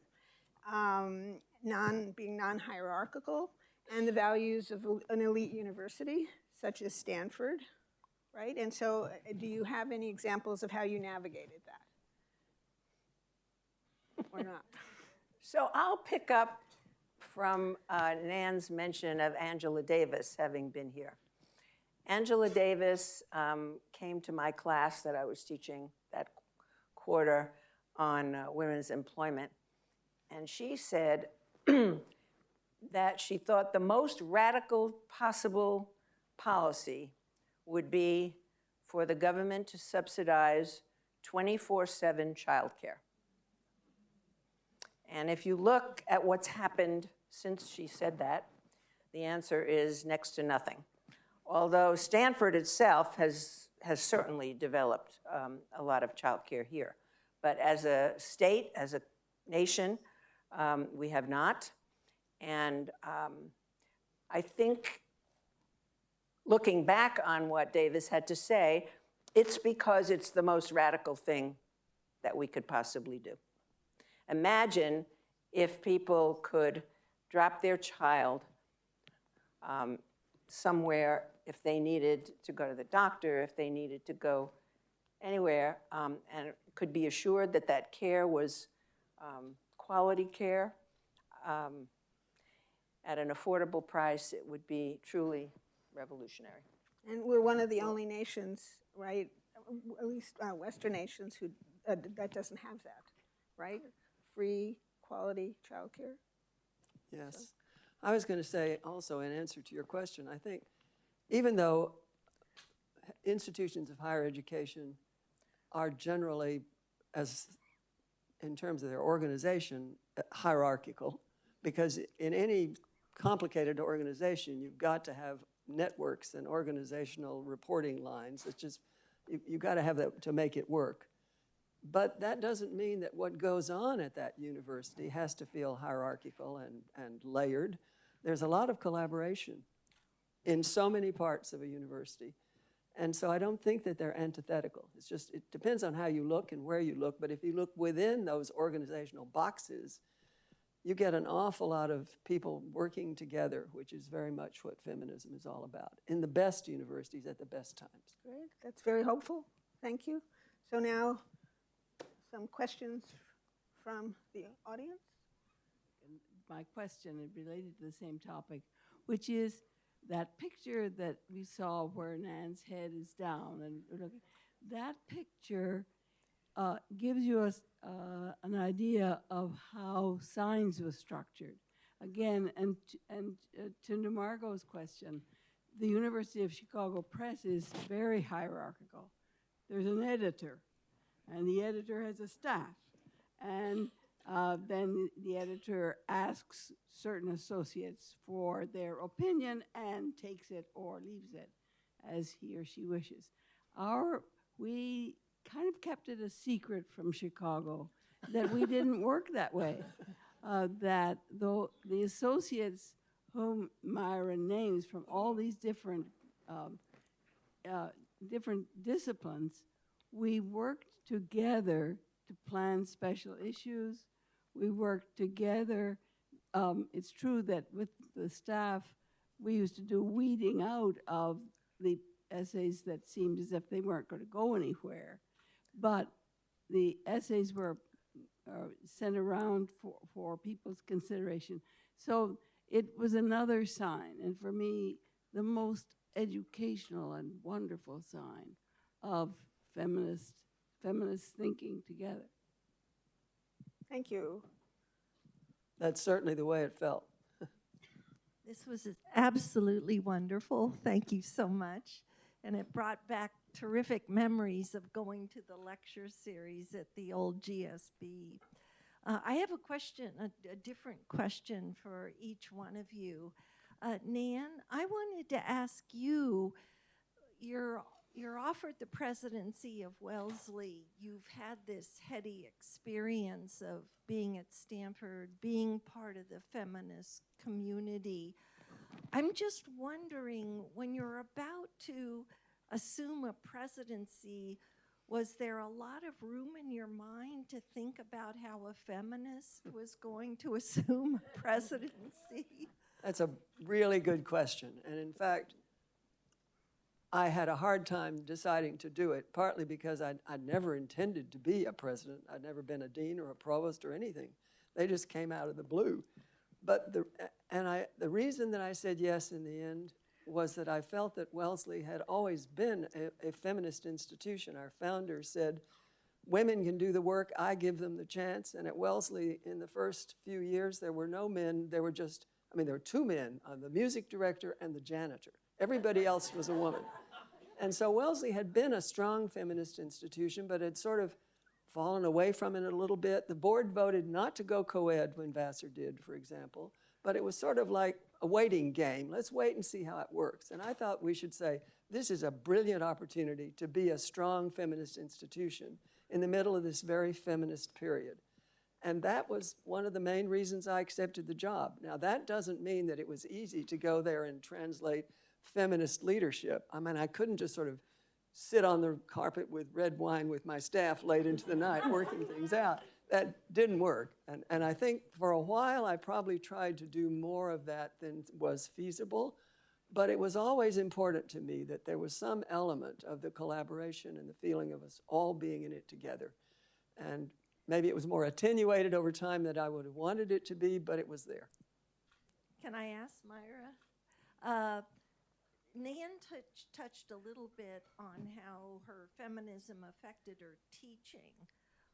being non-hierarchical, and the values of an elite university, such as Stanford, right? And so do you have any examples of how you navigated that? Or not? So I'll pick up from Nan's mention of Angela Davis having been here. Angela Davis came to my class that I was teaching that quarter on women's employment, and she said that she thought the most radical possible policy would be for the government to subsidize 24/7 childcare. And if you look at what's happened since she said that, the answer is next to nothing. Although Stanford itself has certainly developed a lot of childcare here. But as a state, as a nation, we have not. And I think looking back on what Davis had to say, it's because it's the most radical thing that we could possibly do. Imagine if people could drop their child somewhere if they needed to go to the doctor, if they needed to go anywhere, and could be assured that that care was quality care at an affordable price. It would be truly revolutionary. And we're one of the only nations, right, at least Western nations, who that doesn't have that, right? Free, quality childcare. Yes. So. I was going to say also in answer to your question, I think even though institutions of higher education are generally, as in terms of their organization, hierarchical, because in any complicated organization, you've got to have networks and organizational reporting lines. It's just, you've got to have that to make it work. But that doesn't mean that what goes on at that university has to feel hierarchical and layered. There's a lot of collaboration in so many parts of a university. And so I don't think that they're antithetical. It's just, it depends on how you look and where you look. But if you look within those organizational boxes, you get an awful lot of people working together, which is very much what feminism is all about, in the best universities at the best times. Great, that's very hopeful. Thank you. So now, some questions from the audience? My question is related to the same topic, which is that picture that we saw where Nan's head is down, and that picture gives you an idea of how science was structured. Again, and to Margo's question, the University of Chicago Press is very hierarchical. There's an editor, and the editor has a staff, and then the editor asks certain associates for their opinion and takes it or leaves it as he or she wishes. We kind of kept it a secret from Chicago that we didn't work that way, that though the associates whom Myra names from all these different disciplines, we worked together to plan special issues. We worked together. It's true that with the staff, we used to do weeding out of the essays that seemed as if they weren't going to go anywhere. But the essays were sent around for people's consideration. So it was another sign, and for me, the most educational and wonderful sign of feminist thinking together. Thank you. That's certainly the way it felt. This was absolutely wonderful. Thank you so much. And it brought back terrific memories of going to the lecture series at the old GSB. I have a question, a different question for each one of you. Nan, I wanted to ask you, you're offered the presidency of Wellesley. You've had this heady experience of being at Stanford, being part of the feminist community. I'm just wondering, when you're about to assume a presidency, was there a lot of room in your mind to think about how a feminist was going to assume a presidency? That's a really good question. And in fact, I had a hard time deciding to do it, partly because I'd never intended to be a president. I'd never been a dean or a provost or anything. They just came out of the blue. But the reason that I said yes in the end was that I felt that Wellesley had always been a feminist institution. Our founder said, women can do the work, I give them the chance. And at Wellesley, in the first few years, there were no men. There were two men, the music director and the janitor. Everybody else was a woman. And so Wellesley had been a strong feminist institution, but had sort of fallen away from it a little bit. The board voted not to go co-ed when Vassar did, for example, but it was sort of like a waiting game. Let's wait and see how it works. And I thought we should say, this is a brilliant opportunity to be a strong feminist institution in the middle of this very feminist period. And that was one of the main reasons I accepted the job. Now, that doesn't mean that it was easy to go there and translate feminist leadership. I mean, I couldn't just sort of sit on the carpet with red wine with my staff late into the night working things out. That didn't work. And I think for a while I probably tried to do more of that than was feasible, but it was always important to me that there was some element of the collaboration and the feeling of us all being in it together. And maybe it was more attenuated over time than I would have wanted it to be, but it was there. Can I ask Myra? Nan touched a little bit on how her feminism affected her teaching.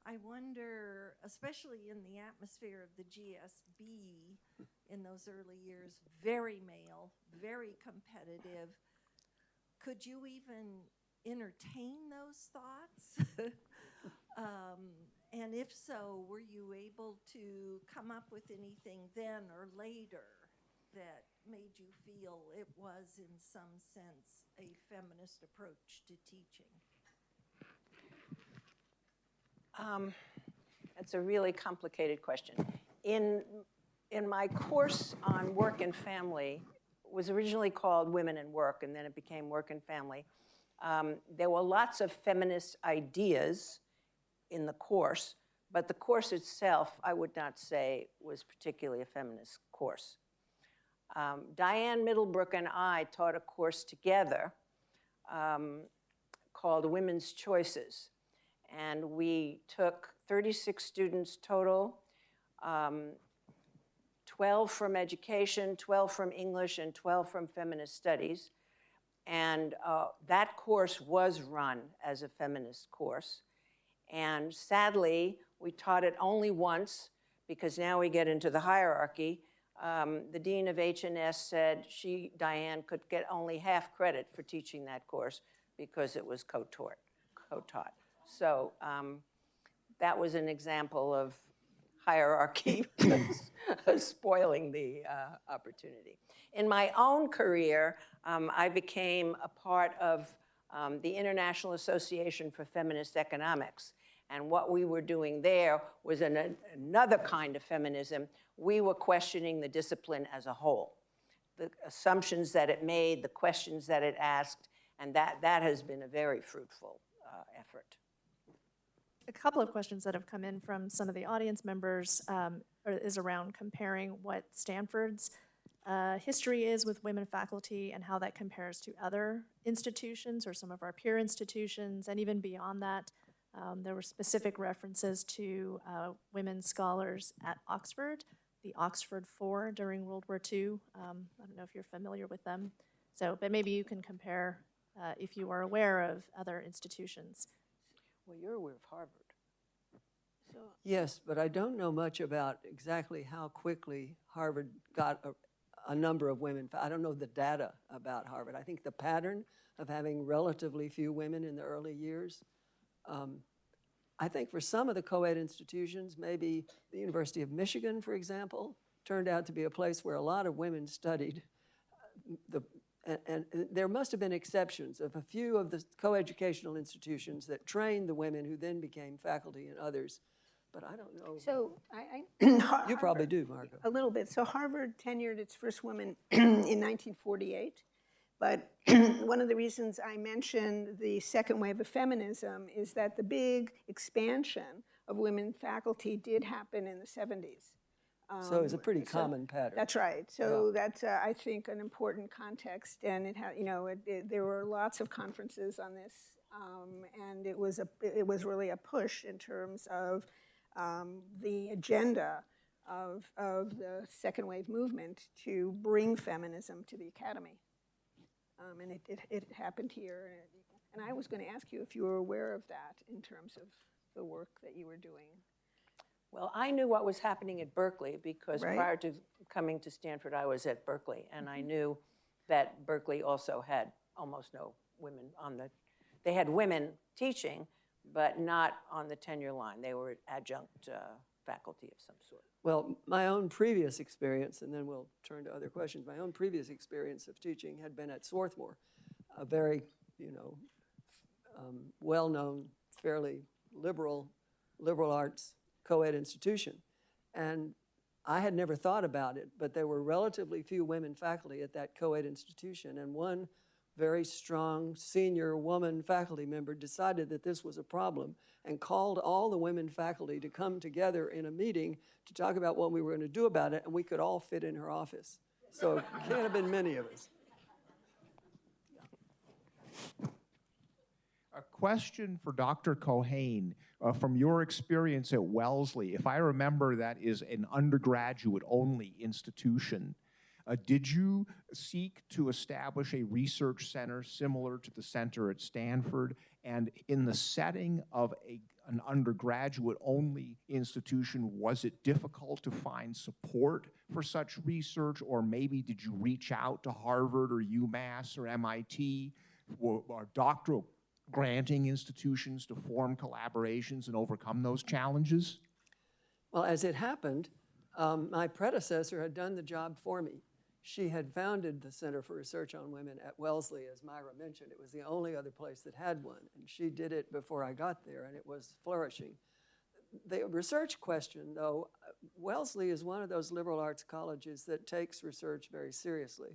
I wonder, especially in the atmosphere of the GSB in those early years, very male, very competitive, could you even entertain those thoughts? And if so, were you able to come up with anything then or later that made you feel it was, in some sense, a feminist approach to teaching? That's a really complicated question. In my course on work and family, was originally called Women and Work, and then it became Work and Family. There were lots of feminist ideas in the course, but the course itself, I would not say, was particularly a feminist course. Diane Middlebrook and I taught a course together called Women's Choices. And we took 36 students total, 12 from education, 12 from English, and 12 from feminist studies. And that course was run as a feminist course. And sadly, we taught it only once, because now we get into the hierarchy. The dean of H&S said Diane, could get only half credit for teaching that course because it was co-taught. So that was an example of hierarchy spoiling the opportunity. In my own career, I became a part of the International Association for Feminist Economics. And what we were doing there was another kind of feminism. We were questioning the discipline as a whole, the assumptions that it made, the questions that it asked, and that has been a very fruitful effort. A couple of questions that have come in from some of the audience members is around comparing what Stanford's history is with women faculty and how that compares to other institutions or some of our peer institutions, and even beyond that. There were specific references to women scholars at Oxford, the Oxford Four during World War II. I don't know if you're familiar with them. So, but maybe you can compare if you are aware of other institutions. Well, you're aware of Harvard. So, Yes, but I don't know much about exactly how quickly Harvard got a number of women. I don't know the data about Harvard. I think the pattern of having relatively few women in the early years, I think for some of the co-ed institutions, maybe the University of Michigan, for example, turned out to be a place where a lot of women studied. And there must have been exceptions of a few of the co-educational institutions that trained the women who then became faculty and others. But I don't know. so You probably do, Margo. a little bit. So Harvard tenured its first woman in 1948. But one of the reasons I mentioned the second wave of feminism is that the big expansion of women faculty did happen in the 70s. So it's a pretty common pattern. That's right. So that's, I think, an important context. And it had, there were lots of conferences on this, and it was really a push in terms of the agenda of the second wave movement to bring feminism to the academy. And it happened here. And I was going to ask you if you were aware of that in terms of the work that you were doing. Well, I knew what was happening at Berkeley because Right. prior to coming to Stanford, I was at Berkeley, and I knew that Berkeley also had almost no women on the, they had women teaching, but not on the tenure line. They were adjunct faculty of some sort. Well, my own previous experience, and then we'll turn to other questions, my own previous experience of teaching had been at Swarthmore, a very, well-known, fairly liberal arts co-ed institution. And I had never thought about it, but there were relatively few women faculty at that co-ed institution, and one very strong senior woman faculty member decided that this was a problem and called all the women faculty to come together in a meeting to talk about what we were going to do about it, and we could all fit in her office. So it can't have been many of us. A question for Dr. Keohane. From your experience at Wellesley, if I remember, that is an undergraduate-only institution. Did you seek to establish a research center similar to the center at Stanford? And in the setting of an undergraduate-only institution, was it difficult to find support for such research? Or maybe did you reach out to Harvard or UMass or MIT or doctoral granting institutions to form collaborations and overcome those challenges? Well, as it happened, my predecessor had done the job for me. She had founded the Center for Research on Women at Wellesley, as Myra mentioned. It was the only other place that had one, and she did it before I got there, and it was flourishing. The research question, though, Wellesley is one of those liberal arts colleges that takes research very seriously,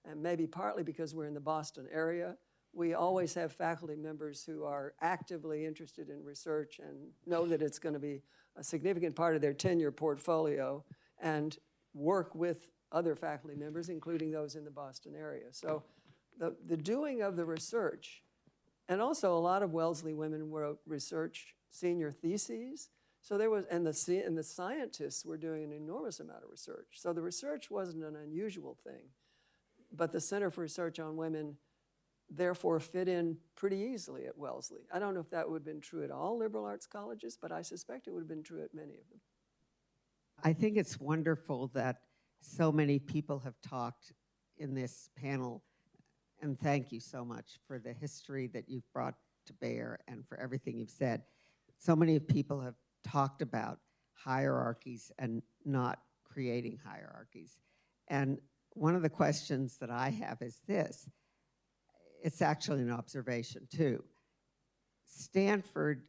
and maybe partly because we're in the Boston area. We always have faculty members who are actively interested in research and know that it's going to be a significant part of their tenure portfolio, and work with other faculty members, including those in the Boston area. So the doing of the research, and also a lot of Wellesley women wrote research senior theses. So there was, and the scientists were doing an enormous amount of research. So the research wasn't an unusual thing, but the Center for Research on Women therefore fit in pretty easily at Wellesley. I don't know if that would have been true at all liberal arts colleges, but I suspect it would have been true at many of them. I think it's wonderful that so many people have talked in this panel, and thank you so much for the history that you've brought to bear and for everything you've said. So many people have talked about hierarchies and not creating hierarchies. And one of the questions that I have is this. It's actually an observation too. Stanford,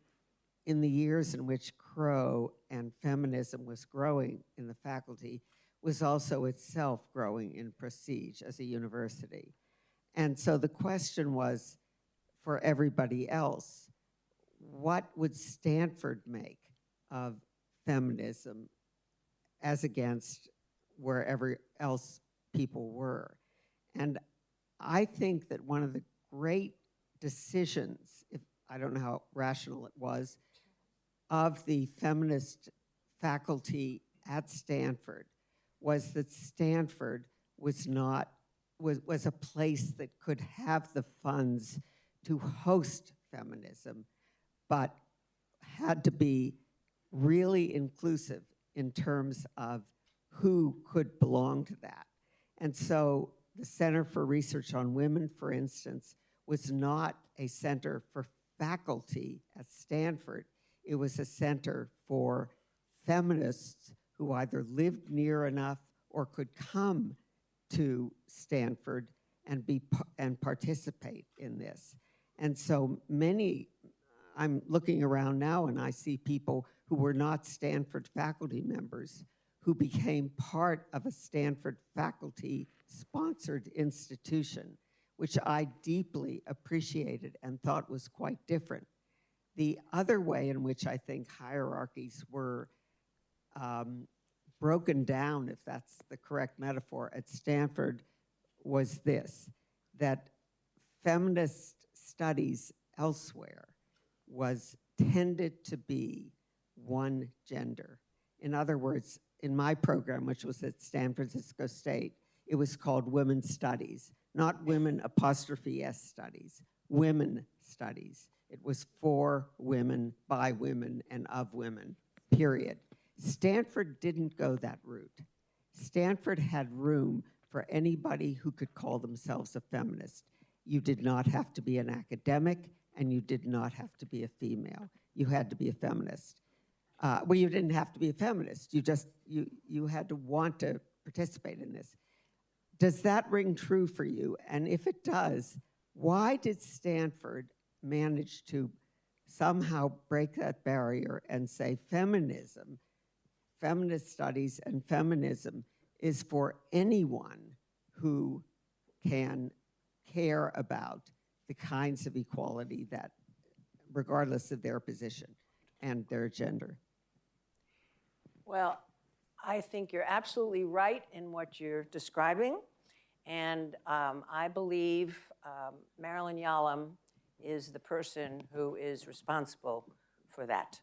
in the years in which Crow and feminism was growing in the faculty, was also itself growing in prestige as a university. And so the question was, for everybody else, what would Stanford make of feminism as against wherever else people were? And I think that one of the great decisions, if I don't know how rational it was, of the feminist faculty at Stanford was that Stanford was a place that could have the funds to host feminism, but had to be really inclusive in terms of who could belong to that. And so the Center for Research on Women, for instance, was not a center for faculty at Stanford. It was a center for feminists who either lived near enough or could come to Stanford and participate in this. And so many, I'm looking around now and I see people who were not Stanford faculty members who became part of a Stanford faculty-sponsored institution, which I deeply appreciated and thought was quite different. The other way in which I think hierarchies were broken down, if that's the correct metaphor, at Stanford was this, that feminist studies elsewhere tended to be one gender. In other words, in my program, which was at San Francisco State, it was called Women's Studies, not women '(S) studies, women studies. It was for women, by women, and of women, period. Stanford didn't go that route. Stanford had room for anybody who could call themselves a feminist. You did not have to be an academic, and you did not have to be a female. You had to be a feminist. Well, you didn't have to be a feminist. You had to want to participate in this. Does that ring true for you? And if it does, why did Stanford manage to somehow break that barrier and say feminism, feminist studies and feminism is for anyone who can care about the kinds of equality that, regardless of their position and their gender? Well, I think you're absolutely right in what you're describing. And I believe Marilyn Yalom is the person who is responsible for that.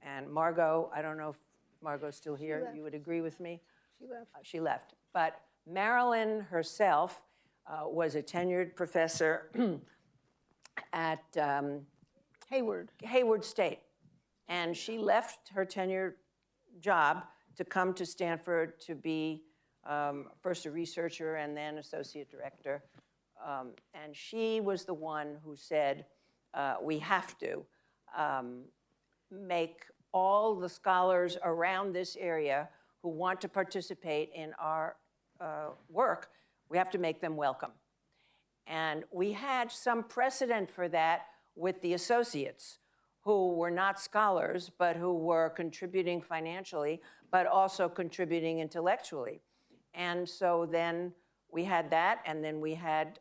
And Margo, I don't know if Margo's still here. You would agree with me? She left. She left. But Marilyn herself was a tenured professor at Hayward State. And she left her tenured job to come to Stanford to be first a researcher and then associate director. And she was the one who said, we have to make all the scholars around this area who want to participate in our work, we have to make them welcome. And we had some precedent for that with the associates, who were not scholars, but who were contributing financially, but also contributing intellectually. And so then we had that, and then we had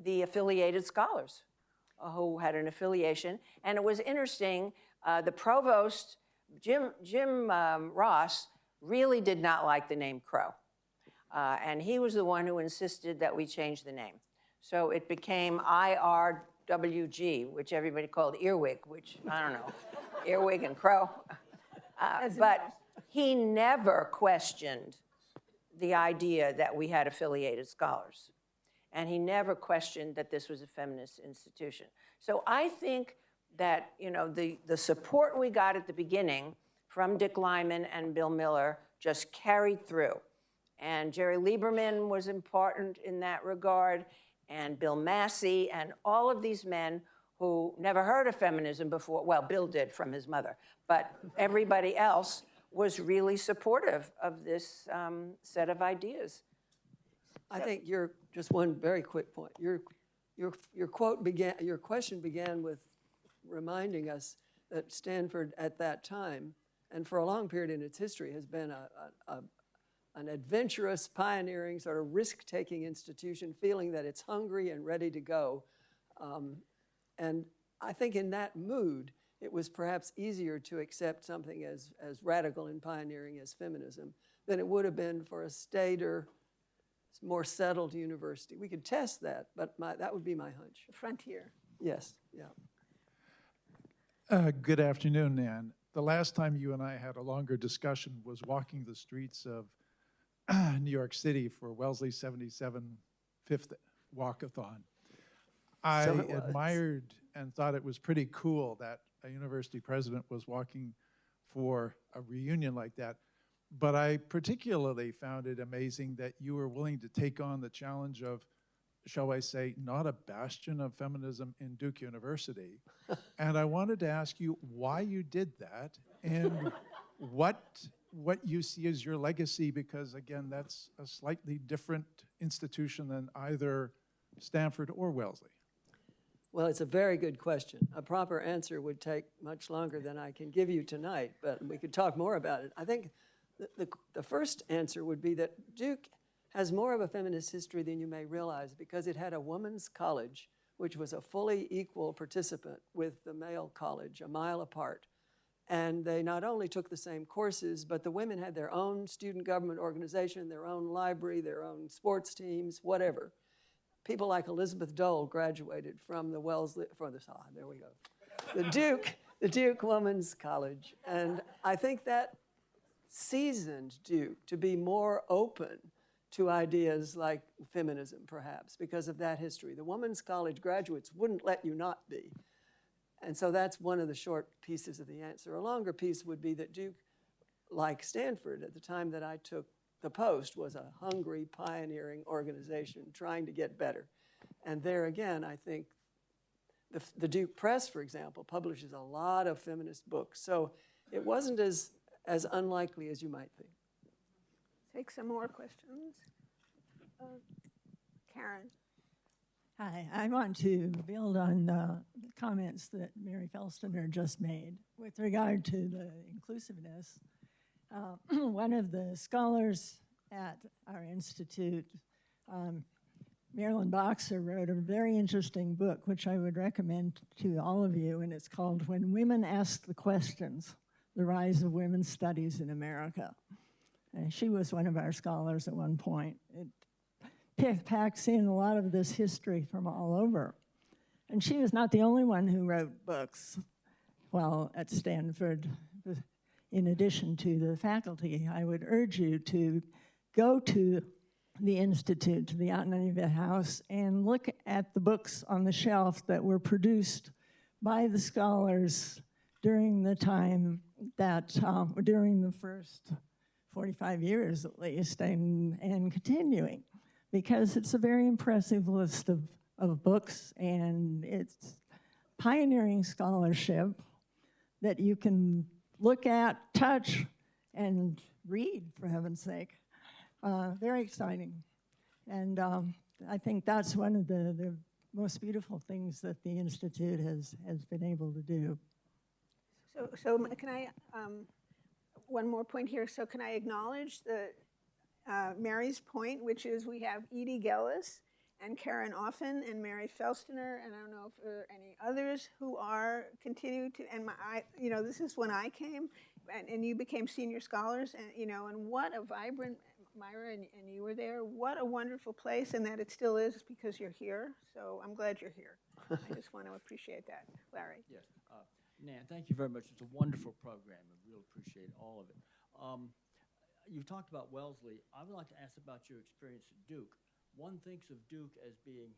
the affiliated scholars who had an affiliation. And it was interesting, the provost, Jim Ross, really did not like the name Crow. And he was the one who insisted that we change the name. So it became IRWG, which everybody called Earwig, which, I don't know, Earwig and Crow. But he never questioned the idea that we had affiliated scholars. And he never questioned that this was a feminist institution. So I think that, you know, the support we got at the beginning from Dick Lyman and Bill Miller just carried through. And Jerry Lieberman was important in that regard, and Bill Massey, and all of these men who never heard of feminism before. Well, Bill did from his mother, but everybody else was really supportive of this set of ideas. I think just one very quick point. Your question began with reminding us that Stanford at that time, and for a long period in its history, has been an adventurous, pioneering, sort of risk-taking institution, feeling that it's hungry and ready to go. And I think in that mood, it was perhaps easier to accept something as radical and pioneering as feminism than it would have been for a stater, more settled university. We could test that, but that would be my hunch. Frontier. Yes, yeah. Good afternoon, Nan. The last time you and I had a longer discussion was walking the streets of New York City for Wellesley's 77 5th walkathon. I admired and thought it was pretty cool that a university president was walking for a reunion like that. But I particularly found it amazing that you were willing to take on the challenge of, shall I say, not a bastion of feminism in Duke University. And I wanted to ask you why you did that and what you see as your legacy, because again, that's a slightly different institution than either Stanford or Wellesley. Well, it's a very good question. A proper answer would take much longer than I can give you tonight, but we could talk more about it. I think the first answer would be that Duke has more of a feminist history than you may realize, because it had a women's college, which was a fully equal participant with the male college, a mile apart. And they not only took the same courses, but the women had their own student government organization, their own library, their own sports teams, whatever. People like Elizabeth Dole graduated from the Wellesley, there we go, the Duke Women's College. And I think that seasoned Duke to be more open to ideas like feminism, perhaps, because of that history. The Women's College graduates wouldn't let you not be. And so that's one of the short pieces of the answer. A longer piece would be that Duke, like Stanford at the time that I took the post, was a hungry, pioneering organization trying to get better. And there again, I think the Duke Press, for example, publishes a lot of feminist books. So it wasn't as unlikely as you might think. Take some more questions. Karen. Hi, I want to build on the comments that Mary Felstener just made with regard to the inclusiveness. One of the scholars at our institute, Marilyn Boxer, wrote a very interesting book, which I would recommend to all of you, and it's called When Women Ask the Questions, The Rise of Women's Studies in America. And she was one of our scholars at one point. It packs in a lot of this history from all over. And she was not the only one who wrote books while at Stanford. In addition to the faculty, I would urge you to go to the Institute, to the Ottoniva House, and look at the books on the shelf that were produced by the scholars during the time that, during the first 45 years at least, and continuing, because it's a very impressive list of of books, and it's pioneering scholarship that you can look at, touch, and read, for heaven's sake. Very exciting. And I think that's one of the most beautiful things that the Institute has been able to do. So can I, one more point here. So can I acknowledge Mary's point, which is we have Edie Gellis and Karen Offen and Mary Felstener, and I don't know if there are any others who are continue to, and this is when I came, and you became senior scholars, and and what a vibrant, Myra, and you were there, what a wonderful place, and that it still is because you're here, so I'm glad you're here. I just want to appreciate that. Larry. Yes, Nan, thank you very much. It's a wonderful program. I really appreciate all of it. You talked about Wellesley. I would like to ask about your experience at Duke. One thinks of Duke as being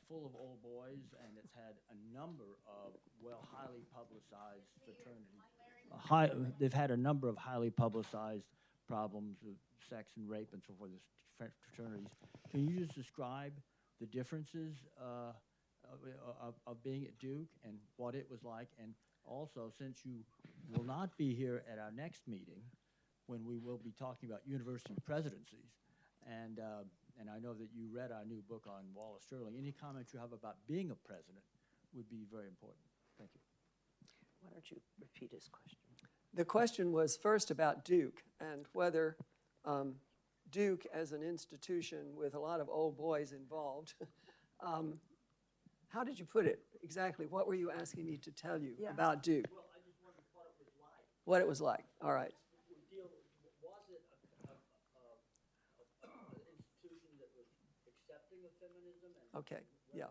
full of old boys, and it's had a number of, highly publicized fraternities. They've had a number of highly publicized problems of sex and rape and so forth, fraternities. Can you just describe the differences of being at Duke and what it was like? And also, since you will not be here at our next meeting, when we will be talking about university presidencies, and I know that you read our new book on Wallace Stirling. Any comments you have about being a president would be very important. Thank you. Why don't you repeat his question? The question was first about Duke and whether Duke as an institution with a lot of old boys involved, how did you put it exactly? What were you asking me to tell you about Duke? Well, I just wondered what it was like. What it was like, all right. Was it an institution that was accepting of feminism? Okay, yeah.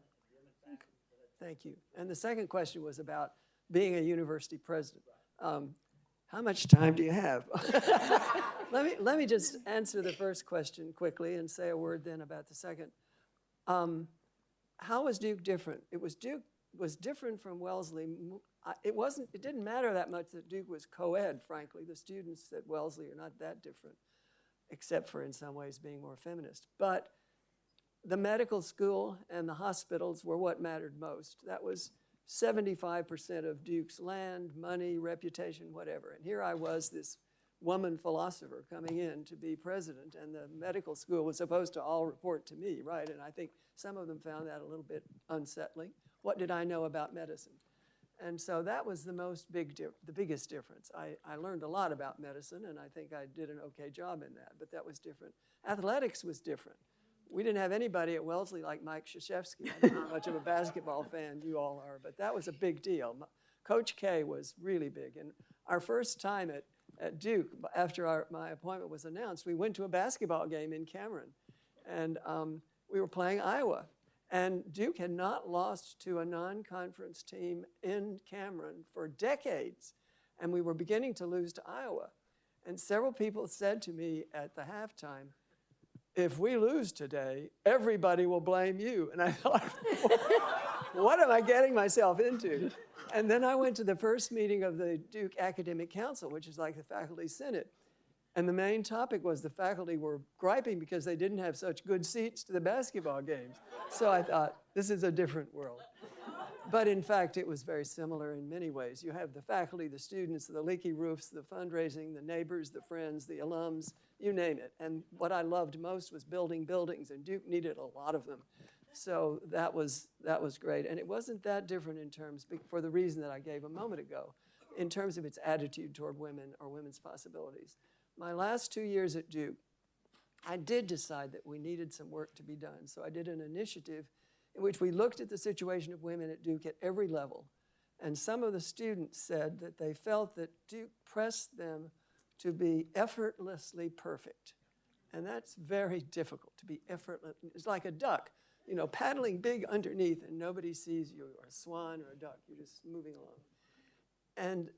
Thank you. And the second question was about being a university president. How much time do you have? Let me just answer the first question quickly and say a word then about the second. How was Duke different? Duke was different from Wellesley. It didn't matter that much that Duke was co-ed, frankly. The students at Wellesley are not that different, except for in some ways being more feminist. But the medical school and the hospitals were what mattered most. That was 75% of Duke's land, money, reputation, whatever. And here I was, this woman philosopher coming in to be president, and the medical school was supposed to all report to me, right? And I think some of them found that a little bit unsettling. What did I know about medicine? And so that was the biggest difference. I learned a lot about medicine, and I think I did an okay job in that, but that was different. Athletics was different. We didn't have anybody at Wellesley like Mike Krzyzewski. I don't know how much of a basketball fan you all are, but that was a big deal. Coach K was really big. And our first time at Duke, after my appointment was announced, we went to a basketball game in Cameron. And we were playing Iowa. And Duke had not lost to a non-conference team in Cameron for decades. And we were beginning to lose to Iowa. And several people said to me at the halftime, if we lose today, everybody will blame you. And I thought, what am I getting myself into? And then I went to the first meeting of the Duke Academic Council, which is like the faculty senate. And the main topic was the faculty were griping because they didn't have such good seats to the basketball games. So I thought, this is a different world. But in fact, it was very similar in many ways. You have the faculty, the students, the leaky roofs, the fundraising, the neighbors, the friends, the alums, you name it. And what I loved most was building buildings, and Duke needed a lot of them. So that was great. And it wasn't that different in terms, for the reason that I gave a moment ago, in terms of its attitude toward women or women's possibilities. My last 2 years at Duke, I did decide that we needed some work to be done. So I did an initiative in which we looked at the situation of women at Duke at every level. And some of the students said that they felt that Duke pressed them to be effortlessly perfect. And that's very difficult, to be effortless. It's like a duck, paddling big underneath and nobody sees you, or a swan or a duck. You're just moving along. And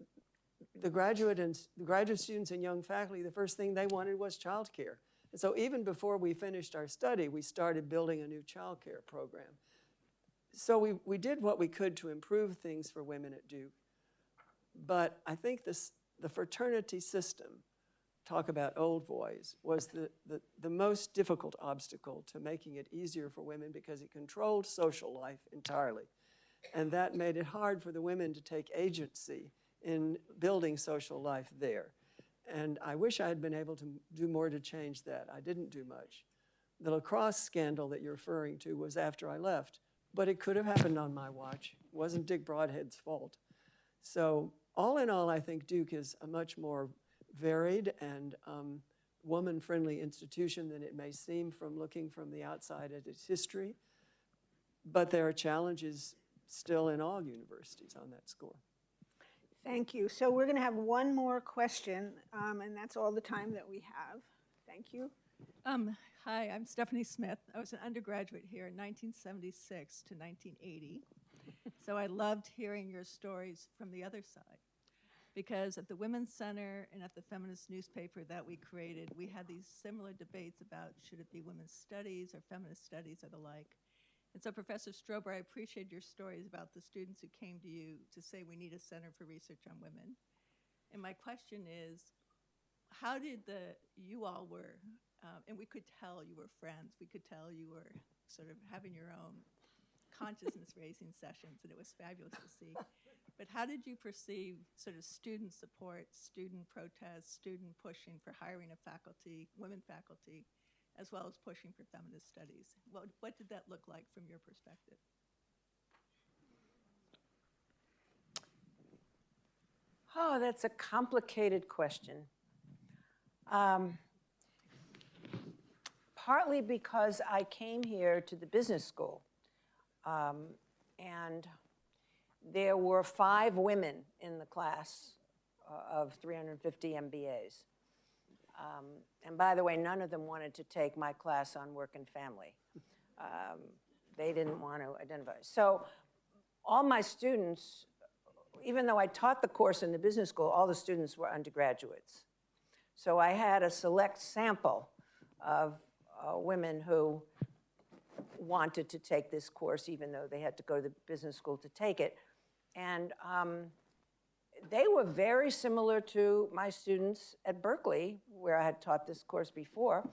the graduate students and young faculty, the first thing they wanted was childcare. And so even before we finished our study, we started building a new childcare program. So we did what we could to improve things for women at Duke. But I think the fraternity system talk about old boys was the most difficult obstacle to making it easier for women because it controlled social life entirely. And that made it hard for the women to take agency in building social life there. And I wish I had been able to do more to change that. I didn't do much. The lacrosse scandal that you're referring to was after I left, but it could have happened on my watch. It wasn't Dick Broadhead's fault. So all in all, I think Duke is a much more varied and woman-friendly institution than it may seem from looking from the outside at its history. But there are challenges still in all universities on that score. Thank you. So we're going to have one more question, and that's all the time that we have. Thank you. Hi, I'm Stephanie Smith. I was an undergraduate here in 1976 to 1980. So I loved hearing your stories from the other side. Because at the Women's Center and at the feminist newspaper that we created, we had these similar debates about should it be women's studies or feminist studies or the like. And so Professor Strober, I appreciate your stories about the students who came to you to say we need a center for research on women. And my question is, how did you all were, and we could tell you were friends, we could tell you were sort of having your own consciousness raising sessions, and it was fabulous to see. But how did you perceive sort of student support, student protests, student pushing for hiring of faculty, women faculty, as well as pushing for feminist studies? What did that look like from your perspective? Oh, that's a complicated question. Partly because I came here to the business school, and there were 5 women in the class of 350 MBAs. And by the way, none of them wanted to take my class on work and family. They didn't want to identify. So all my students, even though I taught the course in the business school, all the students were undergraduates. So I had a select sample of women who wanted to take this course, even though they had to go to the business school to take it. And they were very similar to my students at Berkeley, where I had taught this course before.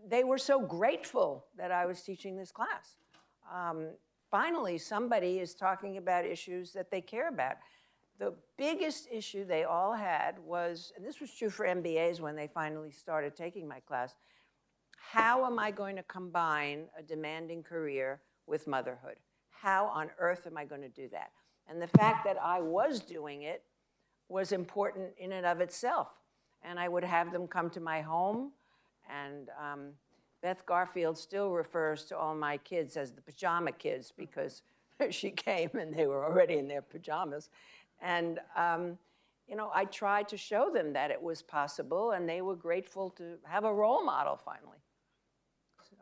They were so grateful that I was teaching this class. Finally, somebody is talking about issues that they care about. The biggest issue they all had was, and this was true for MBAs when they finally started taking my class, how am I going to combine a demanding career with motherhood? How on earth am I going to do that? And the fact that I was doing it was important in and of itself. And I would have them come to my home, and Beth Garfield still refers to all my kids as the pajama kids because she came and they were already in their pajamas. And I tried to show them that it was possible, and they were grateful to have a role model finally. So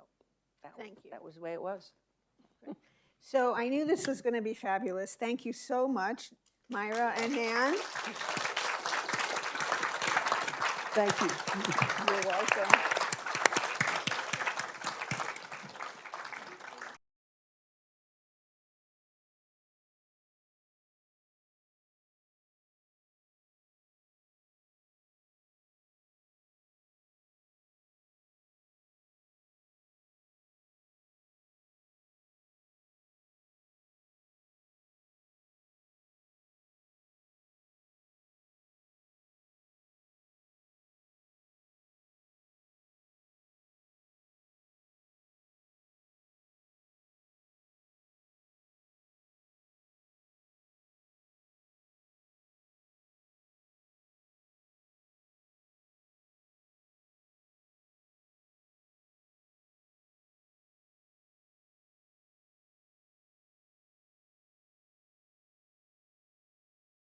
Thank you. That was the way it was. So I knew this was going to be fabulous. Thank you so much, Myra and Nan. Thank you. You're welcome.